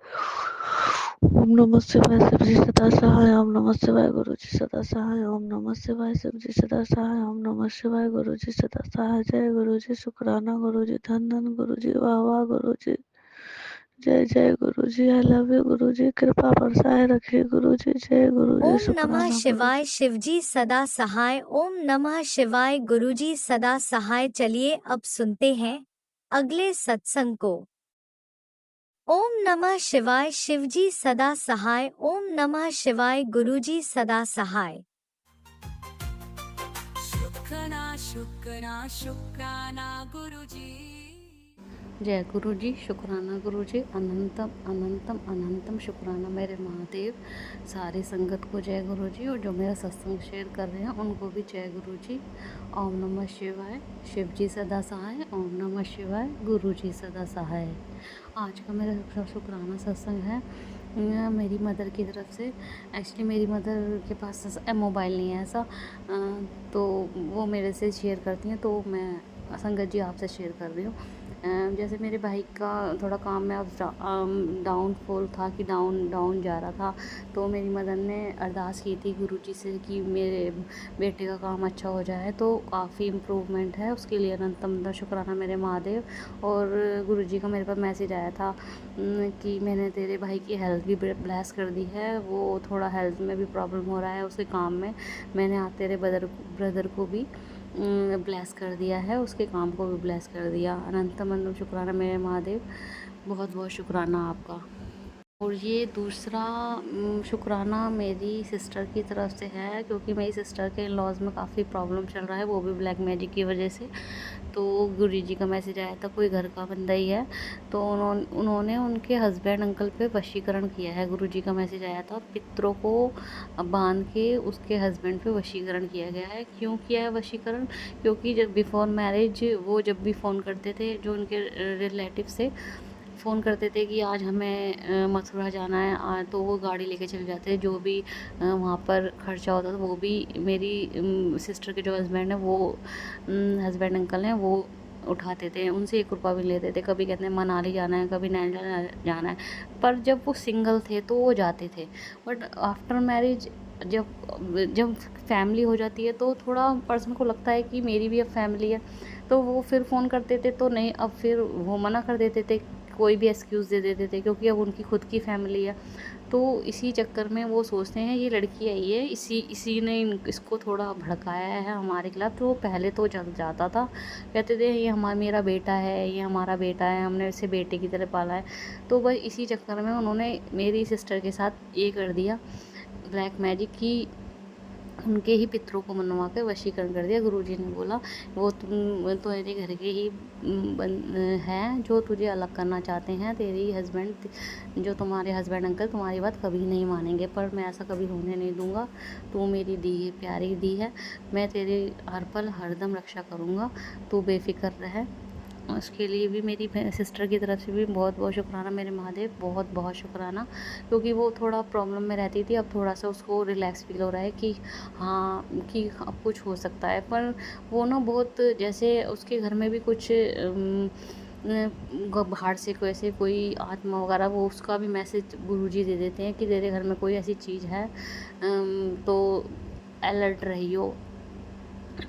ओम नमः शिवाय, शिव जी सदा सहाय। ओम नमः शिवाय, गुरु जी सदा सहाय। ओम नमः शिवाय, शिव जी सदा सहाय। ओम नमः शिवाय, गुरु जी सदा सहाय। जय गुरु जी, शुक्राना गुरु जी, धन धन गुरु जी, वाह वाह गुरु जी। जय जय गुरु जी, आई लव यू गुरु जी, कृपा बरसाए रखिए गुरु जी। जय गुरु जी, ओम नमः शुक्राना गुरु शिवाय, जी। शिवजी सदा सहाय। ओम नमः शिवाय, गुरुजी सदा सहाय। चलिए अब सुनते हैं अगले सत्संग को। ओम नमः शिवाय, शिवजी सदा सहाय। ओम नमः शिवाय, गुरुजी सदा सहाय। शुक्राना शुक्राना शुक्राना गुरुजी। जय गुरु जी, शुक्राना गुरु जी, अनंतम अनंतम अनंतम शुक्राना मेरे महादेव। सारी संगत को जय गुरु जी, और जो मेरा सत्संग शेयर कर रहे हैं उनको भी जय गुरु जी। ओम नमः शिवाय, शिव जी सदा सहाय। ओम नमः शिवाय, गुरु जी सदा सहाय। आज का मेरा शुक्राना सत्संग है मेरी मदर की तरफ से। एक्चुअली मेरी मदर के पास मोबाइल नहीं है ऐसा, तो वो मेरे से शेयर करती हैं, तो मैं संगत जी आपसे शेयर कर रही हूँ। जैसे मेरे भाई का थोड़ा काम में अब डाउनफॉल था कि डाउन जा रहा था, तो मेरी मदर ने अरदास की थी गुरुजी से कि मेरे बेटे का काम अच्छा हो जाए, तो काफ़ी इम्प्रूवमेंट है उसके लिए। अनंतम शुक्राना मेरे महादेव। और गुरुजी का मेरे पास मैसेज आया था कि मैंने तेरे भाई की हेल्थ भी ब्लेस कर दी है, वो थोड़ा हेल्थ में भी प्रॉब्लम हो रहा है उसके काम में, मैंने आज तेरे ब्रदर को भी ब्लेस कर दिया है, उसके काम को भी ब्लेस कर दिया। अनंतम अनंतम शुक्राना मेरे महादेव, बहुत बहुत शुक्राना आपका। और ये दूसरा शुक्राना मेरी सिस्टर की तरफ से है, क्योंकि मेरी सिस्टर के इन लॉज में काफ़ी प्रॉब्लम चल रहा है, वो भी ब्लैक मैजिक की वजह से। तो गुरु जी का मैसेज आया था, कोई घर का बंदा ही है, तो उन्होंने उनके हस्बैंड अंकल पे वशीकरण किया है। गुरु जी का मैसेज आया था, पितरों को बांध के उसके हस्बैंड पे वशीकरण किया गया है। क्यों किया है वशीकरण? क्योंकि जब बिफोर मैरिज वो जब भी फ़ोन करते थे, जो उनके रिलेटिव से फ़ोन करते थे कि आज हमें मथुरा जाना है, तो वो गाड़ी लेके चले जाते। जो भी वहाँ पर खर्चा होता था वो भी मेरी सिस्टर के जो हस्बैंड है वो हस्बैंड अंकल हैं वो उठाते थे, उनसे 1 रुपया भी लेते थे। कभी कहते हैं मनाली जाना है, कभी नैनीताल जाना है, पर जब वो सिंगल थे तो वो जाते थे। बट आफ्टर मैरिज जब फैमिली हो जाती है तो थोड़ा पर्सन को लगता है कि मेरी भी अब फैमिली है, तो वो फिर फ़ोन करते थे, तो नहीं, अब फिर वो मना कर देते थे, कोई भी एक्सक्यूज़ दे देते थे, क्योंकि अब उनकी खुद की फैमिली है। तो इसी चक्कर में वो सोचते हैं ये लड़की आई है, इसी ने इसको थोड़ा भड़काया है हमारे खिलाफ। तो पहले तो जाता था, कहते थे ये मेरा बेटा है, ये हमारा बेटा है, हमने इसे बेटे की तरह पाला है। तो बस इसी चक्कर में उन्होंने मेरी सिस्टर के साथ ये कर दिया ब्लैक मैजिक की, उनके ही पितरों को मनवा कर वशीकरण कर दिया। गुरुजी ने बोला वो तुम तो मेरे घर के ही हैं जो तुझे अलग करना चाहते हैं, तेरी हस्बैंड जो तुम्हारे हस्बैंड अंकल तुम्हारी बात कभी नहीं मानेंगे, पर मैं ऐसा कभी होने नहीं दूंगा। तू मेरी दी है, प्यारी दी है, मैं तेरी हर पल हरदम रक्षा करूँगा, तू बेफिक्र रह। उसके लिए भी मेरी सिस्टर की तरफ से भी बहुत बहुत शुक्राना मेरे महादेव, बहुत बहुत शुक्राना, क्योंकि वो थोड़ा प्रॉब्लम में रहती थी। अब थोड़ा सा उसको रिलैक्स फील हो रहा है कि हाँ, कि अब कुछ हो सकता है। पर वो ना बहुत, जैसे उसके घर में भी कुछ बाहर से कोई ऐसे कोई आत्मा वगैरह, वो उसका भी मैसेज गुरुजी दे देते हैं कि तेरे घर में कोई ऐसी चीज़ है, तो अलर्ट रहियो।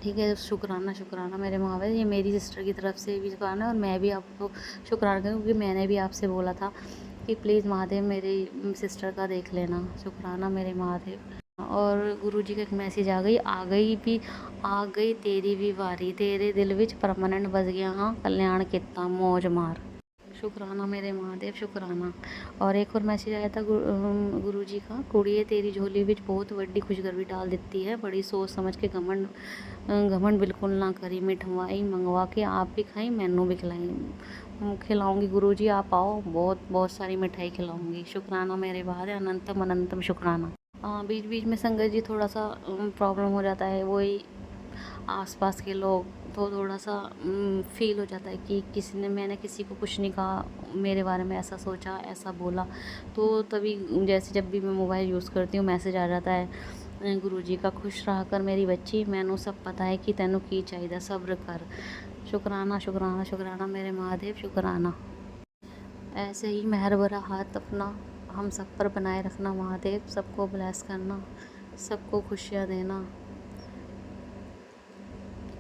ठीक है, शुक्राना मेरे महादेव। ये मेरी सिस्टर की तरफ से भी शुक्राना, और मैं भी आपको शुक्राना करूँ, क्योंकि मैंने भी आपसे बोला था कि प्लीज़ महादेव मेरी सिस्टर का देख लेना। शुक्राना मेरे महादेव। और गुरुजी का एक मैसेज आ गई तेरी भी वारी, तेरे दिल विच परमानेंट बस गया हाँ, कल्याण किता मौज मार। शुक्राना मेरे महादेव, शुक्राना। और एक और मैसेज आया था गुरुजी का, कुड़िए तेरी झोली विच बहुत वड्डी खुशखबरी डाल देती है, बड़ी सोच समझ के घमंड बिल्कुल ना करी, मिठवाई मंगवा के आप भी खाई, मैनू भी खिलाऊंगी गुरुजी, आप आओ, बहुत बहुत सारी मिठाई खिलाऊंगी। शुक्राना मेरे महादेव, अनंतम अनंतम शुक्राना। बीच बीच में संगत जी थोड़ा सा प्रॉब्लम हो जाता है, वही आसपास के लोग, तो थोड़ा सा फील हो जाता है कि मैंने किसी को कुछ नहीं कहा, मेरे बारे में ऐसा सोचा, ऐसा बोला। तो तभी जैसे जब भी मैं मोबाइल यूज़ करती हूँ मैसेज आ जाता है, गुरुजी का खुश रहा कर मेरी बच्ची, मैनू सब पता है कि तैनू की चाहिए, सब्र कर। शुक्राना शुक्राना शुक्राना मेरे महादेव, शुक्राना। ऐसे ही मेहर भरा हाथ अपना हम सब पर बनाए रखना महादेव, सबको ब्लेस करना, सबको खुशियाँ देना।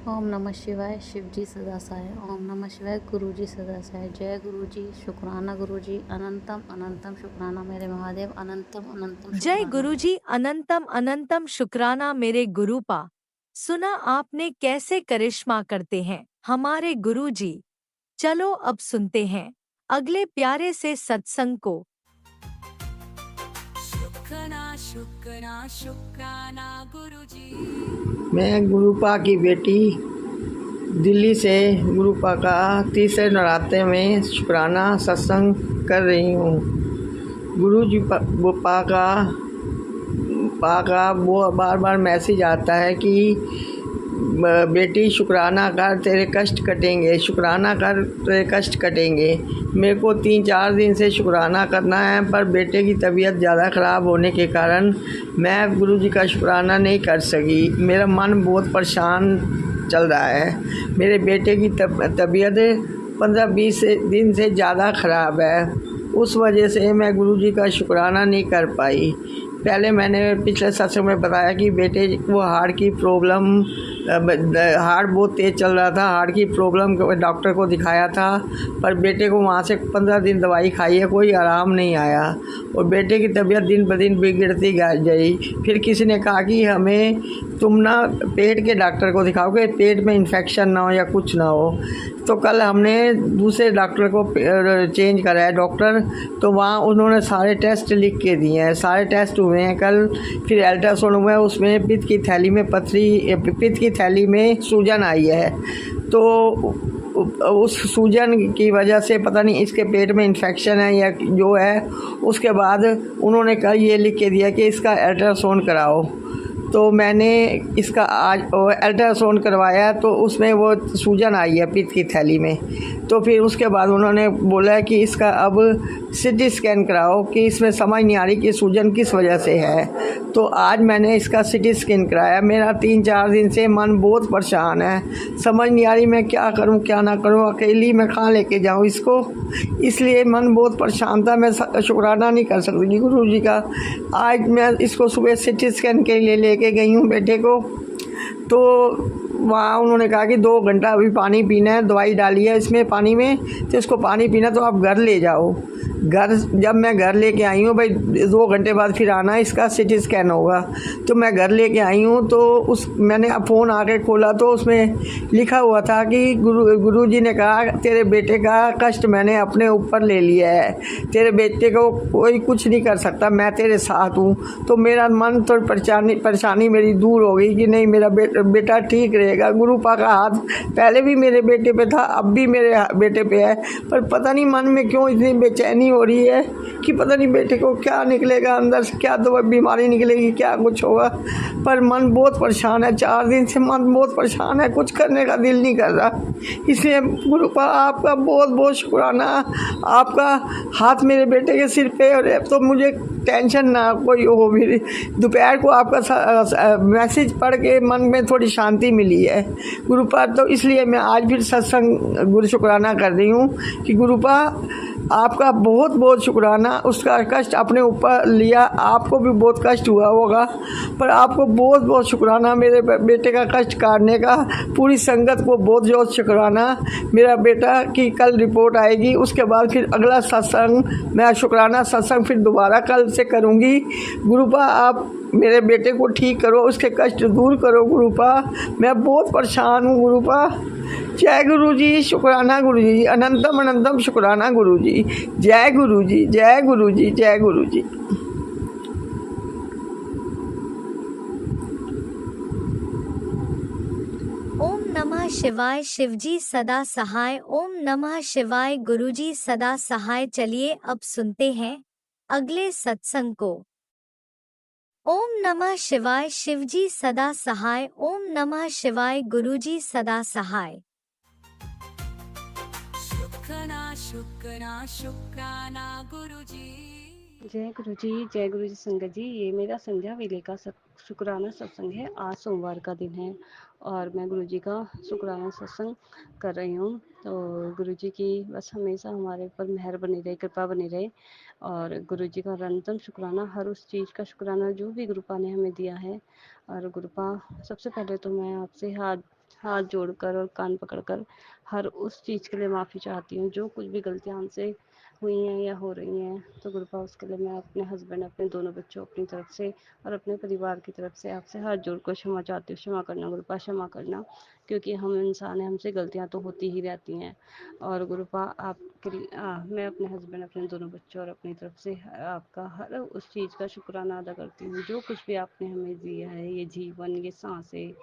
ओम नमः शिवाय, शिव जी सदा सहाय। ओम नमः शिवाय, गुरु जी सदा सहाय। जय गुरु जी, शुक्राना गुरु जी, अनंतम अनंतम शुक्राना मेरे महादेव, अनंतम अनंतम जय शुक्राना। गुरुजी, अनंतम अनंतम शुक्राना मेरे गुरुपा। सुना आपने कैसे करिश्मा करते हैं हमारे गुरुजी। चलो अब सुनते हैं अगले प्यारे से सत्संग को। शुक्राना शुक्राना शुक्राना गुरुजी। मैं गुरुपा की बेटी दिल्ली से गुरुपा का तीसरे नराते में शुक्राना सत्संग कर रही हूँ। गुरु जी पा का वो बार बार मैसेज आता है कि बेटी शुक्राना कर तेरे कष्ट कटेंगे, शुक्राना कर तेरे कष्ट कटेंगे। मेरे को 3-4 दिन से शुक्राना करना है, पर बेटे की तबीयत ज़्यादा ख़राब होने के कारण मैं गुरु जी का शुक्राना नहीं कर सकी। मेरा मन बहुत परेशान चल रहा है। मेरे बेटे की तबीयत 15-20 दिन से ज़्यादा ख़राब है, उस वजह से मैं गुरु जी का शुक्राना नहीं कर पाई। पहले मैंने पिछले सत्संग में बताया कि बेटे को हार्ट की प्रॉब्लम, हार्ट बहुत तेज़ चल रहा था, हार्ट की प्रॉब्लम डॉक्टर को दिखाया था, पर बेटे को वहाँ से 15 दिन दवाई खाई है, कोई आराम नहीं आया और बेटे की तबीयत दिन ब दिन बिगड़ती गई। फिर किसी ने कहा कि हमें तुम ना पेट के डॉक्टर को दिखाओगे, पेट में इन्फेक्शन ना हो या कुछ ना हो। तो कल हमने दूसरे डॉक्टर को चेंज कराया डॉक्टर, तो वहाँ उन्होंने सारे टेस्ट लिख के दिए हैं, सारे टेस्ट हुए हैं कल। फिर अल्ट्रासाउंड हुआ है, उसमें पित्त की थैली में पित्त की थैली में सूजन आई है। तो उस सूजन की वजह से पता नहीं इसके पेट में इन्फेक्शन है या जो है। उसके बाद उन्होंने कहा ये लिख के दिया कि इसका अल्ट्रासाउंड कराओ। तो मैंने इसका आज अल्ट्रासाउंड करवाया, तो उसमें वो सूजन आई है पित्त की थैली में। तो फिर उसके बाद उन्होंने बोला कि इसका अब सीटी स्कैन कराओ कि इसमें समझ नहीं आ रही कि सूजन किस वजह से है। तो आज मैंने इसका सीटी स्कैन कराया। मेरा 3-4 दिन से मन बहुत परेशान है, समझ नहीं आ रही मैं क्या करूं क्या ना करूं, अकेली मैं कहाँ लेके जाऊं इसको, इसलिए मन बहुत परेशान था। मैं शुक्राना नहीं कर सकती गुरु जी का। आज मैं इसको सुबह सीटी स्कैन के लिए लेके गई हूँ बेटे को, तो वहाँ उन्होंने कहा कि 2 घंटा अभी पानी पीना है, दवाई डाली है इसमें पानी में, तो इसको पानी पीना तो आप घर ले जाओ। जब मैं घर लेके आई हूँ, भाई 2 घंटे बाद फिर आना, इसका सीटी स्कैन होगा। तो मैं घर लेके आई हूँ, तो मैंने फ़ोन आके खोला तो उसमें लिखा हुआ था कि गुरु जी ने कहा तेरे बेटे का कष्ट मैंने अपने ऊपर ले लिया है, तेरे बेटे को कोई कुछ नहीं कर सकता, मैं तेरे साथ हूँ। तो मेरा मन थोड़ी परेशानी मेरी दूर हो गई कि नहीं मेरा बेटा ठीक रहेगा। गुरुपा का हाथ पहले भी मेरे बेटे पे था, अब भी मेरे बेटे पे है, पर पता नहीं मन में क्यों इतनी बेचैनी हो रही है कि पता नहीं बेटे को क्या निकलेगा अंदर से, क्या तो बीमारी निकलेगी, क्या कुछ होगा। पर मन बहुत परेशान है, 4 दिन से मन बहुत परेशान है, कुछ करने का दिल नहीं कर रहा। इसलिए गुरुपा आपका बहुत बहुत शुक्राना, आपका हाथ मेरे बेटे के सिर पे और तो मुझे टेंशन ना कोई हो। भी दोपहर को आपका मैसेज पढ़ के मन में थोड़ी शांति मिली है गुरुपा। तो इसलिए मैं आज फिर सत्संग गुरु शुक्राना कर रही हूँ कि गुरुपा आपका बहुत बहुत शुक्राना। उसका कष्ट अपने ऊपर लिया, आपको भी बहुत कष्ट हुआ होगा, पर आपको बहुत बहुत शुक्राना मेरे बेटे का कष्ट काटने का। पूरी संगत को बहुत बहुत शुक्राना। मेरा बेटा की कल रिपोर्ट आएगी, उसके बाद फिर अगला सत्संग मैं शुक्राना सत्संग फिर दोबारा कल से करूँगी। गुरुपा आप मेरे बेटे को ठीक करो, उसके कष्ट दूर करो गुरुपा, मैं बहुत परेशान हूँ गुरुपा। जय गुरु जी, शुक्राना गुरु जी, अनंतम अनंतम शुक्राना गुरु जी। जय गुरु जी, जय गुरु जी, जय गुरु जी। ओम नमः शिवाय, शिवजी सदा सहाय। ओम नमः शिवाय, गुरुजी सदा सहाय। चलिए अब सुनते हैं अगले सत्संग को। ओम नमः शिवाय शिवजी सदा सहाय। ओम नमः शिवाय गुरुजी सदा सहाय। शुक्राना शुक्राना गुरुजी। जय गुरु जी संगत जी। ये मेरा संध्या वेले का शुक्राना सत्संग है। आज सोमवार का दिन है और मैं गुरु जी का शुक्राना सत्संग कर रही हूँ। तो गुरु जी की बस हमेशा हमारे ऊपर मेहर बनी रहे, कृपा बनी रहे और गुरु जी का निरंतर शुक्राना, हर उस चीज़ का शुक्राना जो भी गुरुपा ने हमें दिया है। और गुरुपा, सबसे पहले तो मैं आपसे हाथ हाथ जोड़कर और कान पकड़कर हर उस चीज़ के लिए माफ़ी चाहती हूँ जो कुछ भी गलतियाँ हमसे हुई हैं या हो रही हैं। तो गुरुपा, उसके लिए मैं अपने हस्बैंड, अपने दोनों बच्चों, अपनी तरफ से और अपने परिवार की तरफ से आपसे हाथ जोड़कर क्षमा चाहती हूँ। क्षमा करना गुरुपा, क्षमा करना, क्योंकि हम इंसान हैं, हमसे गलतियाँ तो होती ही रहती हैं। और गुरुपा, आपके लिए मैं अपने हस्बैंड, अपने दोनों बच्चों और अपनी तरफ से आपका हर उस चीज़ का शुक्राना अदा करती हूँ जो कुछ भी आपने हमें दिया है, ये जीवन, ये सांसें,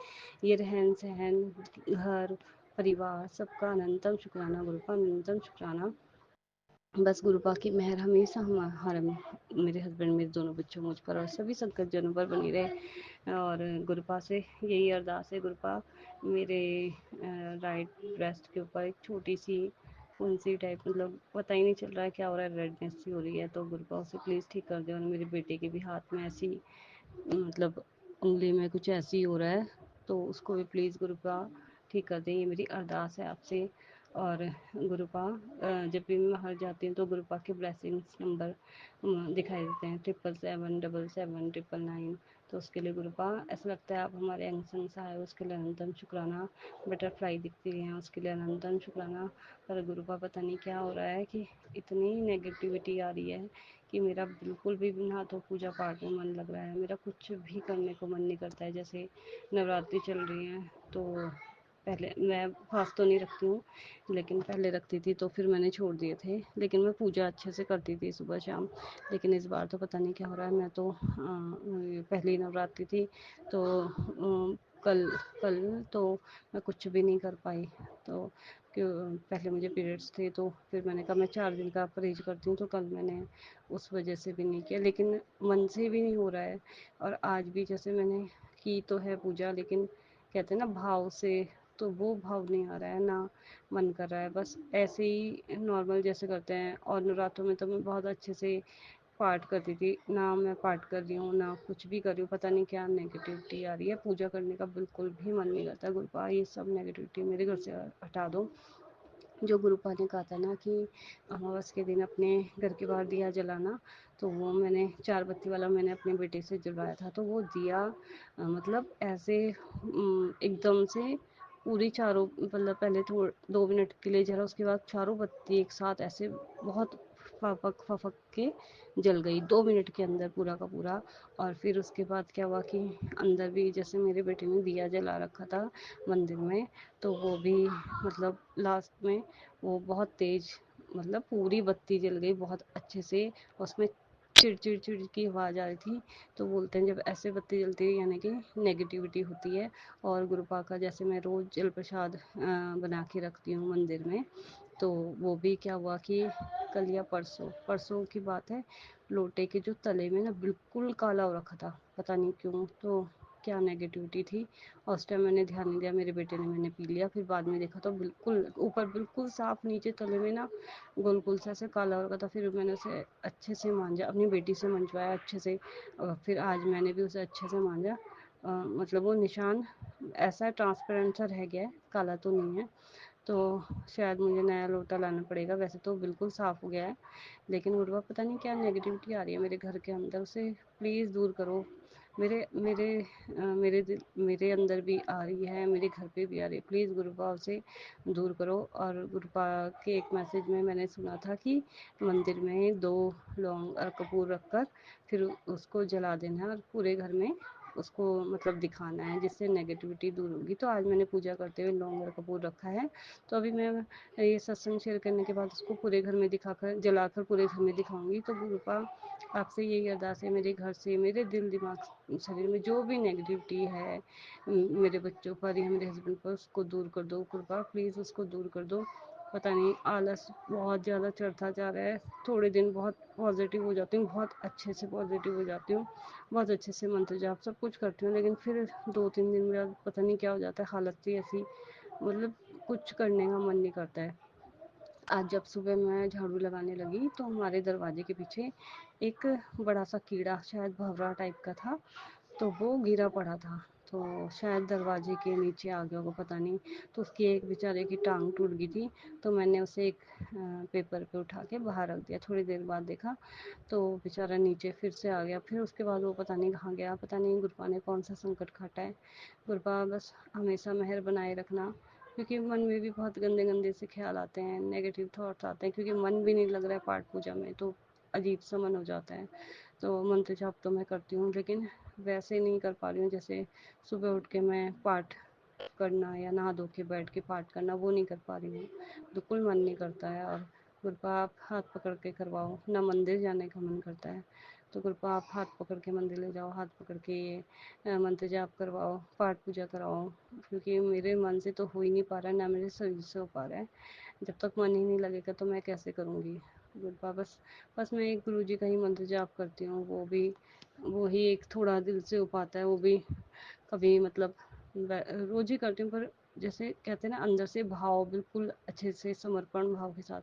ये रहन सहन, घर परिवार, सबका अनंतम शुक्राना गुरुपा, अनंतम शुक्राना। बस गुरुपा की मेहर हमेशा हमारे, मेरे हस्बैंड, मेरे दोनों बच्चों, मुझ पर और सभी संकट जनों पर बनी रहे। और गुरुपा से यही अरदास है गुरुपा, मेरे राइट ब्रेस्ट के ऊपर एक छोटी सी फुंसी टाइप, मतलब पता ही नहीं चल रहा है क्या हो रहा है, रेडनेस सी हो रही है। तो गुरुपा उसे प्लीज़ ठीक कर दे। और मेरे बेटे के भी हाथ में ऐसी, मतलब उंगली में कुछ ऐसी हो रहा है, तो उसको भी प्लीज़ गुरुपा ठीक कर दें। ये मेरी अरदास है आपसे। और गुरुपा, जब भी मैं बाहर जाती हूँ तो गुरुपा के ब्लेसिंग्स नंबर दिखाई देते हैं, 777 777 999। तो उसके लिए गुरुपा, ऐसा लगता है आप हमारे अंग संग सहाय हो, उसके लिए अनंतम शुक्राना। बटरफ्लाई दिखती है, उसके लिए अनंतम शुक्राना। पर गुरुपा, पता नहीं क्या हो रहा है कि इतनी नेगेटिविटी आ रही है कि मेरा बिल्कुल भी ना तो पूजा पाठ में मन लग रहा है, मेरा कुछ भी करने को मन नहीं करता है। जैसे नवरात्रि चल रही हैं तो पहले मैं फास्ट तो नहीं रखती हूँ, लेकिन पहले रखती थी, तो फिर मैंने छोड़ दिए थे। लेकिन मैं पूजा अच्छे से करती थी सुबह शाम। लेकिन इस बार तो पता नहीं क्या हो रहा है। मैं तो पहली नवरात्रि थी तो कल कल तो मैं कुछ भी नहीं कर पाई। तो क्यों, पहले मुझे पीरियड्स थे, तो फिर मैंने कहा मैं 4 दिन का परहेज करती हूँ, तो कल मैंने उस वजह से भी नहीं किया। लेकिन मन से भी नहीं हो रहा है। और आज भी जैसे मैंने की तो है पूजा, लेकिन कहते हैं ना भाव से, तो वो भाव नहीं आ रहा है, ना मन कर रहा है। बस ऐसे ही नॉर्मल जैसे करते हैं। और नवरात्रों में तो मैं बहुत अच्छे से पाठ करती थी, ना मैं पाठ कर रही हूँ ना कुछ भी कर रही हूँ। पता नहीं क्या नेगेटिविटी आ रही है, पूजा करने का बिल्कुल भी मन नहीं करता। गुरुपा, ये सब नेगेटिविटी मेरे घर से हटा दो। जो गुरुपा ने कहा था ना कि अमावस के दिन अपने घर के बाहर दिया जलाना, तो वो मैंने 4 बत्ती वाला मैंने अपने बेटे से जलवाया था। तो वो दिया मतलब ऐसे एकदम से पूरी चारों, मतलब पहले 2 मिनट के लिए जला, उसके बाद चारों बत्ती एक साथ ऐसे बहुत फपक फपक के जल गई 2 मिनट के अंदर, पूरा का पूरा। और फिर उसके बाद क्या हुआ कि अंदर भी जैसे मेरे बेटे ने दिया जला रखा था मंदिर में, तो वो भी मतलब लास्ट में वो बहुत तेज, मतलब पूरी बत्ती जल गई बहुत अच्छे से। उसमें चिड़ चिड़ चिड़ की आवाज़ आ रही थी। तो बोलते हैं जब ऐसे बत्ती जलती है यानी कि नेगेटिविटी होती है। और गुरुपा का जैसे मैं रोज़ जल प्रसाद बना के रखती हूँ मंदिर में, तो वो भी क्या हुआ कि कल या परसों परसों की बात है, लोटे के जो तले में ना बिल्कुल काला हो रखा था, पता नहीं क्यों, तो क्या नेगेटिविटी थी। और उस टाइम मैंने ध्यान नहीं दिया, मेरे बेटे ने, मैंने पी लिया। फिर बाद में देखा तो बिल्कुल ऊपर बिल्कुल साफ, नीचे तले में ना गोल गोल सा ऐसे काला हो रखा था। फिर मैंने उसे अच्छे से मांजा, अपनी बेटी से मंजवाया अच्छे से। और फिर आज मैंने भी उसे अच्छे से मांजा। मतलब वो निशान ऐसा ट्रांसपेरेंट सा रह गया है, काला तो नहीं है। तो शायद मुझे नया लोटा लाना पड़ेगा, वैसे तो बिल्कुल साफ़ हो गया है। लेकिन गुरुआ, पता नहीं क्या नेगेटिविटी आ रही है मेरे घर के अंदर, उसे प्लीज़ दूर करो। मेरे मेरे मेरे अंदर भी आ रही है, मेरे घर पे भी आ रही है। प्लीज़ गुरुपा उसे दूर करो। और गुरुपा के एक मैसेज में मैंने सुना था कि मंदिर में 2 लौंग और कपूर रखकर फिर उसको जला देना है और पूरे घर में उसको मतलब दिखाना है, जिससे नेगेटिविटी दूर होगी। तो आज मैंने पूजा करते हुए लौंग और कपूर रखा है। तो अभी मैं ये सत्संग शेयर करने के बाद उसको पूरे घर में दिखाकर, जलाकर पूरे घर में दिखाऊंगी। तो गुरुपा, आपसे यही अरदास है, मेरे घर से, मेरे दिल दिमाग शरीर में जो भी नेगेटिविटी है मेरे बच्चों पर या मेरे हस्बैंड पर, उसको दूर कर दो। कृपा प्लीज़ उसको दूर कर दो। पता नहीं आलस बहुत ज़्यादा चढ़ता जा रहा है। थोड़े दिन बहुत पॉजिटिव हो जाती हूँ, बहुत अच्छे से पॉजिटिव हो जाती हूँ, बहुत अच्छे से मंत्र जाप सब कुछ करती हूँ, लेकिन फिर 2-3 दिन मेरा पता नहीं क्या हो जाता है, हालत ही ऐसी, मतलब कुछ करने का मन नहीं करता है। आज जब सुबह मैं झाड़ू लगाने लगी तो हमारे दरवाजे के पीछे एक बड़ा सा कीड़ा, शायद भँवरा टाइप का था, तो वो गिरा पड़ा था। तो शायद दरवाजे के नीचे आ गया होगा, पता नहीं। तो उसकी एक बेचारे की टांग टूट गई थी, तो मैंने उसे एक पेपर पे उठा के बाहर रख दिया। थोड़ी देर बाद देखा तो बेचारा नीचे फिर से आ गया। फिर उसके बाद वो पता नहीं कहाँ गया, पता नहीं गुरपा ने कौन सा संकट काटा है। गुरपा बस हमेशा मेहर बनाए रखना, क्योंकि मन में भी बहुत गंदे गंदे से ख्याल आते हैं, नेगेटिव थॉट्स आते हैं, क्योंकि मन भी नहीं लग रहा है पाठ पूजा में, तो अजीब सा मन हो जाता है। तो मंत्र जाप तो मैं करती हूँ, लेकिन वैसे नहीं कर पा रही हूँ, जैसे सुबह उठ के मैं पाठ करना या नहा धो के बैठ के पाठ करना, वो नहीं कर पा रही हूँ, बिल्कुल मन नहीं करता है। और गुरपा आप हाथ पकड़ के करवाओ ना, मंदिर जाने का मन करता है। तो गुरपा आप हाथ पकड़ के मंदिर ले जाओ, हाथ पकड़ के ये मंत्र जाप करवाओ, पाठ पूजा कराओ, क्योंकि मेरे मन से तो हो ही नहीं पा रहा है, ना मेरे शरीर से हो पा रहा है। जब तक मन ही नहीं लगेगा तो मैं कैसे करूँगी। गुरपा बस बस मैं एक गुरु जी का ही मंत्र जाप करती हूँ, वो ही एक थोड़ा दिल से हो पाता है, वो भी कभी मतलब रोज ही करती हूँ, पर जैसे कहते हैं ना अंदर से भाव बिल्कुल अच्छे से समर्पण भाव के साथ,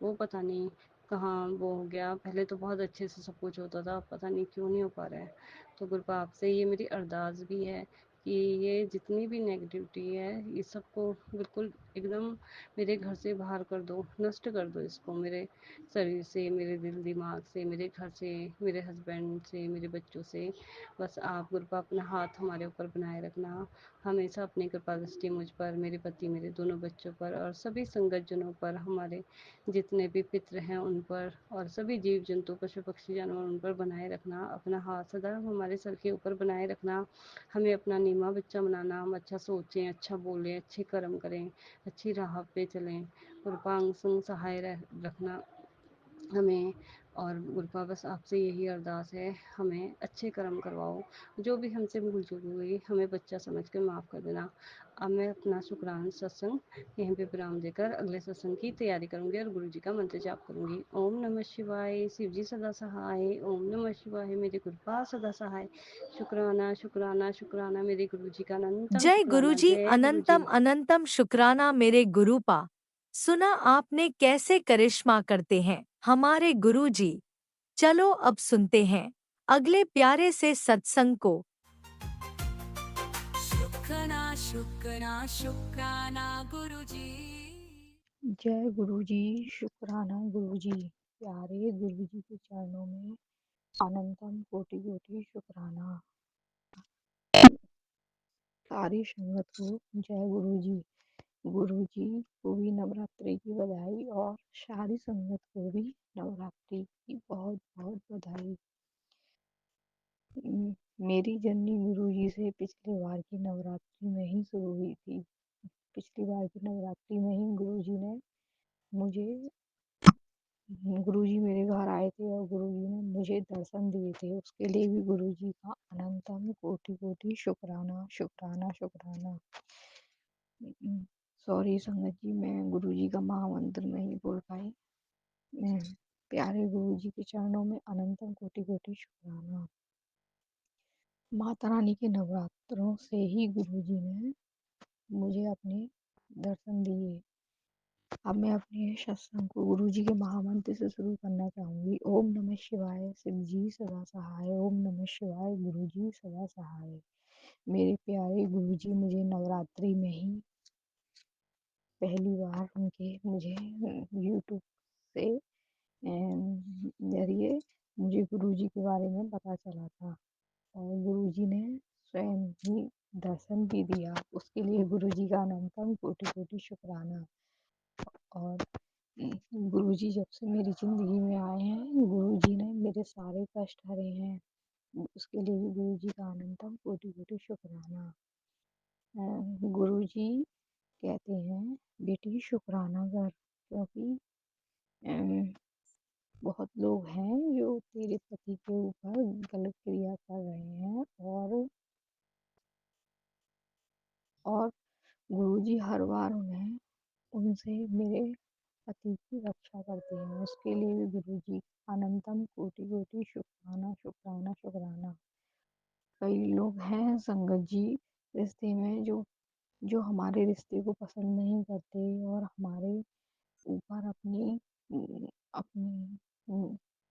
वो पता नहीं कहाँ वो हो गया। पहले तो बहुत अच्छे से सब कुछ होता था, अब पता नहीं क्यों नहीं हो पा रहा है। तो गुरपा आपसे ये मेरी अरदास भी है कि ये जितनी भी नेगेटिविटी है, ये सबको बिल्कुल एकदम मेरे घर से बाहर कर दो, नष्ट कर दो इसको, मेरे शरीर से, मेरे दिल दिमाग से, मेरे घर से, मेरे हस्बैंड से, मेरे बच्चों से। बस आप कृपा अपना हाथ हमारे ऊपर बनाए रखना, हमेशा अपनी कृपा दृष्टि मुझ पर, मेरे पति, मेरे दोनों बच्चों पर और सभी संगत जनों पर, हमारे जितने भी पितृ हैं उन पर, और सभी जीव जंतु पशु पक्षी जानवर उन पर बनाए रखना। अपना हाथ सदा हमारे सर के ऊपर बनाए रखना। हमें अपना नीमा बच्चा बनाना, हम अच्छा सोचें, अच्छा बोलें, अच्छे कर्म करें, अच्छी राह पे चलें। कृपा अंग संग सहाय रखना हमें। और गुरपा बस आपसे यही अरदास है, हमें अच्छे कर्म करवाओ, जो भी हमसे भूल चूक हुई हमें बच्चा समझ कर माफ़ कर देना। अब मैं अपना शुक्रान सत्संग यहीं पे विराम देकर अगले सत्संग की तैयारी करूंगी और गुरु जी का मंत्र जाप करूंगी। ओम नमः शिवाय, शिव जी सदा सहाय। ओम नमः शिवाय, मेरी कृपा सदा सहाय। शुक्राना शुक्राना शुक्राना मेरे गुरु जी का अनंतम जय शुक्राना। गुरुजी, जय गुरु अनंतम जी। अनंतम शुक्राना मेरे गुरुपा। सुना आपने कैसे करिश्मा करते हैं हमारे गुरुजी। चलो अब सुनते हैं अगले प्यारे से सत्संग को। शुक्राना शुक्राना शुक्राना गुरुजी। जय गुरु जी, शुक्राना गुरु जी। प्यारे गुरु जी के चरणों में अनंतम कोटि कोटि शुक्राना। सारी संगत को जय गुरु जी। गुरु जी को भी नवरात्रि की बधाई और सारी संगत को भी नवरात्रि की बहुत बहुत बधाई। मेरी जर्नी गुरु जी से पिछले बार की नवरात्रि में ही शुरू हुई थी। पिछली बार की नवरात्रि में ही गुरु जी ने मुझे गुरुजी मेरे घर आए थे और गुरुजी ने मुझे दर्शन दिए थे। उसके लिए भी गुरुजी का अनंतम कोटि कोटि शुक्राना शुक्राना शुक्राना। सॉरी संगत जी, मैं गुरुजी का महामंत्र नहीं बोल पाई। मैं प्यारे गुरुजी के चरणों में अनंतम कोटि कोटि शुक्राना। माता रानी के नवरात्रों से ही गुरुजी ने मुझे अपने दर्शन दिए। अब मैं अपने सत्संग को गुरु जी के महामंत्र से शुरू करना चाहूंगी। ओम नमः शिवाय, शिव जी सदा सहाय। ओम नमः शिवाय, गुरु जी सदा सहाय। मेरे प्यारे गुरु जी मुझे नवरात्रि में ही पहली बार उनके मुझे यूट्यूब से जरिए मुझे गुरु जी के बारे में पता चला था और गुरु जी ने स्वयं ही दर्शन भी दिया। उसके लिए गुरु जी का अनंतम कोटि कोटि शुक्राना। और गुरुजी जब से मेरी ज़िंदगी में आए हैं, गुरुजी ने मेरे सारे कष्ट हरे हैं। उसके लिए भी गुरुजी का अनंतम कोटि कोटि शुक्राना। गुरुजी कहते हैं बेटी शुक्राना कर, क्योंकि बहुत लोग हैं जो तेरे पति के ऊपर गलत क्रिया कर रहे हैं और गुरुजी हर बार उनसे मेरे पति की रक्षा करते हैं, उसके लिए भी गुरु जी अनंतम कोटि कोटि शुक्राना शुक्राना शुक्राना। कई लोग हैं संगत जी रिश्ते में जो हमारे रिश्ते को पसंद नहीं करते और हमारे ऊपर अपनी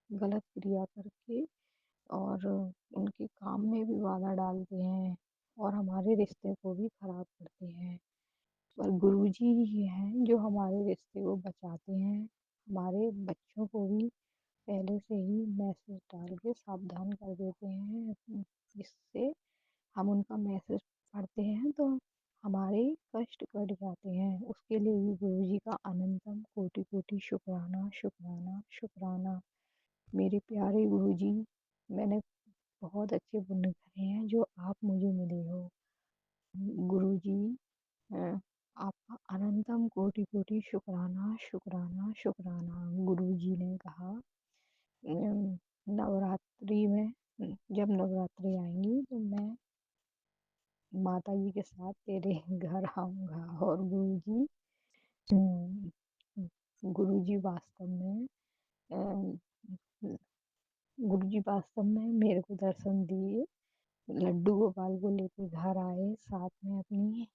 गलत क्रिया करके और उनके काम में भी बाधा डालते हैं और हमारे रिश्ते को भी खराब करते हैं। पर गुरुजी ही हैं जो हमारे रिश्ते को बचाते हैं। हमारे बच्चों को भी पहले से ही मैसेज डाल के सावधान कर देते हैं, जिससे हम उनका मैसेज पढ़ते हैं तो हमारे कष्ट कट जाते हैं। उसके लिए भी गुरुजी का अनंतम कोटि कोटि शुक्राना शुक्राना शुक्राना। मेरे प्यारे गुरुजी, मैंने बहुत अच्छे पुण्य करे हैं जो आप मुझे मिले हो। गुरुजी आपका अनंतम कोटि कोटि शुक्राना शुक्राना शुक्राना। गुरुजी ने कहा नवरात्रि में जब नवरात्रि आएंगी तो मैं माता जी के साथ तेरे घर आऊँगा। और गुरुजी वास्तव में गुरुजी वास्तव में मेरे को दर्शन दिए, लड्डू गोपाल को लेकर घर आए, साथ में अपनी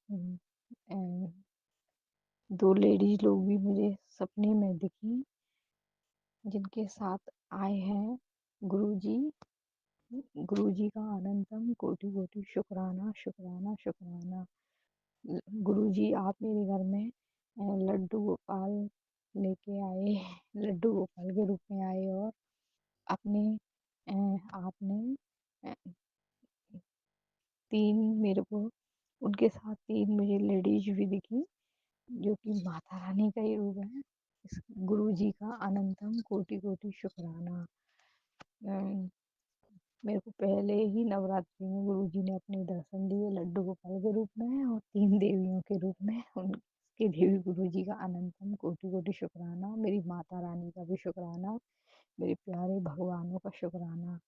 2 लेडीज लोग भी मुझे सपने में दिखी, जिनके साथ आए हैं गुरुजी। गुरुजी का अनंतम कोटि कोटि शुक्राना शुक्राना शुक्राना। गुरुजी आप मेरे घर में लड्डू गोपाल लेके आए, लड्डू गोपाल के रूप में आए और अपने आपने 3 मेरे को उनके साथ 3 मुझे लेडीज भी दिखी जो कि माता रानी का ही रूप है। इस गुरुजी का अनंतम कोटि कोटि शुक्राना। मेरे को पहले ही नवरात्रि में गुरुजी ने अपने दर्शन दिए लड्डू गोपाल के रूप में और 3 देवियों के रूप में। उनके लिए भी गुरुजी का अनंतम कोटि कोटि शुक्राना। मेरी माता रानी का भी शुक्राना, मेरे प्यारे भगवानों का शुक्राना।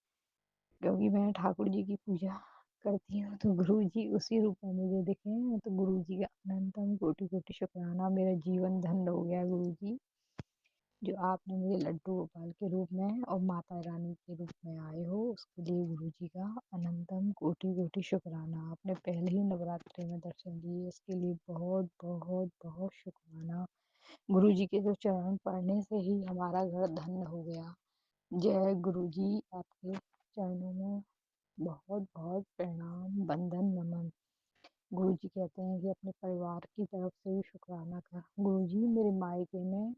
क्योंकि मैं ठाकुर जी की पूजा करती हूँ तो गुरुजी उसी रूप में मुझे दिखे हैं, तो गुरुजी का अनंतम कोटि कोटि शुक्राना। मेरा जीवन धन्य हो गया गुरुजी, जो आपने मुझे लड्डू गोपाल के रूप में और माता रानी के रूप में आए हो, उसके लिए गुरुजी का अनंतम कोटि कोटि शुक्राना। आपने पहले ही नवरात्रि में दर्शन दिए, इसके लिए बहुत बहुत बहुत शुक्राना। गुरुजी के तो चरण पढ़ने से ही हमारा घर धन्य हो गया। जय गुरुजी, आपके चरणों में बहुत बहुत प्रणाम, वंदन, नमन। गुरुजी कहते हैं कि अपने परिवार की तरफ से भी शुक्राना कर। गुरुजी मेरे मायके में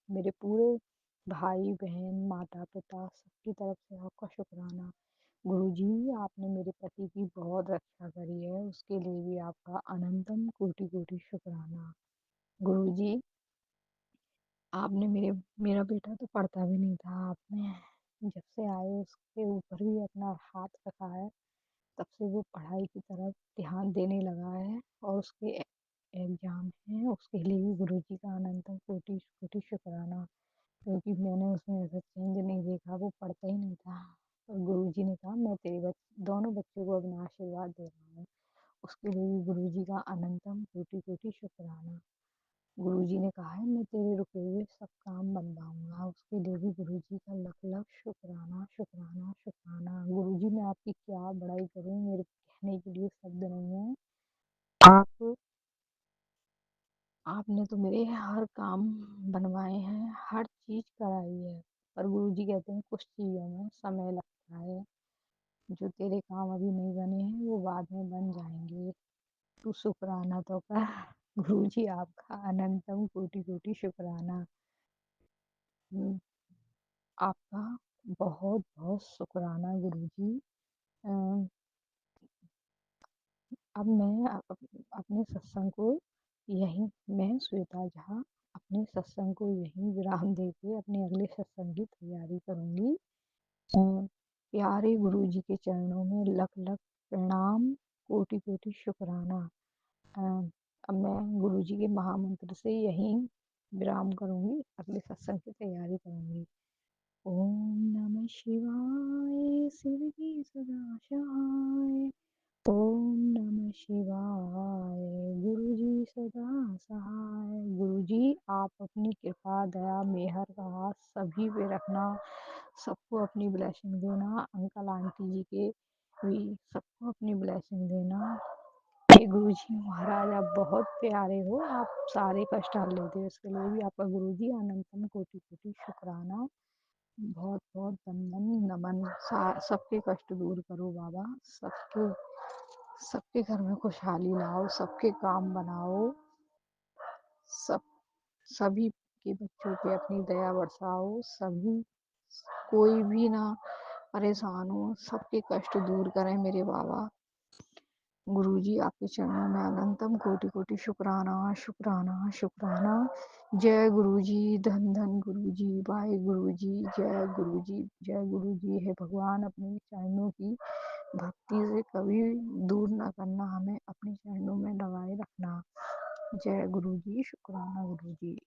मेरे पूरे भाई बहन माता पिता सबकी तरफ से आपका शुक्राना। गुरुजी आपने मेरे पति की बहुत रक्षा करी है, उसके लिए भी आपका अनंतम कोटि कोटि शुक्राना। गुरुजी आपने मेरा बेटा तो पढ़ता भी नहीं था, आपने जब से आए उसके ऊपर भी अपना हाथ रखा है, तब से वो पढ़ाई की तरफ ध्यान देने लगा है और उसके एग्जाम हैं, उसके लिए भी गुरुजी का अनंतम कोटि कोटि शुक्राना। क्योंकि मैंने उसमें ऐसा चेंज नहीं देखा, वो पढ़ता ही नहीं था। और गुरुजी ने कहा मैं तेरे दोनों बच्चों को अपना आशीर्वाद दे रहा हूँ, उसके लिए भी गुरुजी का अनंतम कोटि कोटि शुक्राना। गुरुजी ने कहा है मैं तेरे रुके हुए सब काम बनवाऊंगा, उसके लिए भी गुरुजी का लख लख शुक्राना शुक्राना शुक्राना। गुरुजी मैं आपकी क्या बड़ाई करूं, मेरे कहने के लिए शब्द नहीं है। आप आपने तो मेरे हर काम बनवाए हैं, हर चीज कराई है। पर गुरुजी कहते हैं कुछ चीजों में समय लगता है, जो तेरे काम अभी नहीं बने हैं वो बाद में बन जाएंगे, तू शुक्राना तो कर। गुरुजी आपका अनंतम कोटि कोटि शुक्राना। आपका बहुत बहुत शुक्राना गुरुजी। अब मैं अपने सत्संग को यहीं मैं श्वेता झा अपने सत्संग को यहीं विराम देके अपने अगले सत्संग की तैयारी करूँगी। प्यारे गुरुजी के चरणों में लख लख प्रणाम, कोटि कोटि शुक्राना। अब मैं गुरुजी के महामंत्र से यहीं विराम करूँगी, अगले सत्संग की तैयारी करूँगी। ओम नमः शिवाय, शिव की सदा सहाय। ओम नमः शिवाय, गुरुजी सदा सहाय। गुरुजी गुरुजी आप अपनी कृपा दया मेहर का सभी पे रखना, सबको अपनी ब्लेसिंग देना, अंकल आंटी जी के भी सबको अपनी ब्लेसिंग देना। हे गुरुजी महाराज आप बहुत प्यारे हो, आप सारे कष्ट हर लेते हो, इसके लिए भी आपका गुरुजी अनंतम कोटि कोटि शुक्राना, बहुत बहुत वंदन नमन। सबके कष्ट दूर करो बाबा, सबके सबके घर में खुशहाली लाओ, सबके काम बनाओ, सब सभी के बच्चों पे अपनी दया बरसाओ, सभी कोई भी ना परेशान हो, सबके कष्ट दूर करें मेरे बाबा। गुरुजी आपके चरणों में अनंतम कोटि कोटि शुक्राना शुक्राना शुक्राना। जय गुरुजी, धन धन गुरुजी, वाहे गुरुजी, जय गुरुजी, जय गुरुजी। हे भगवान अपने चरणों की भक्ति से कभी दूर ना करना, हमें अपने चरणों में लगाए रखना। जय गुरुजी, शुक्राना गुरुजी।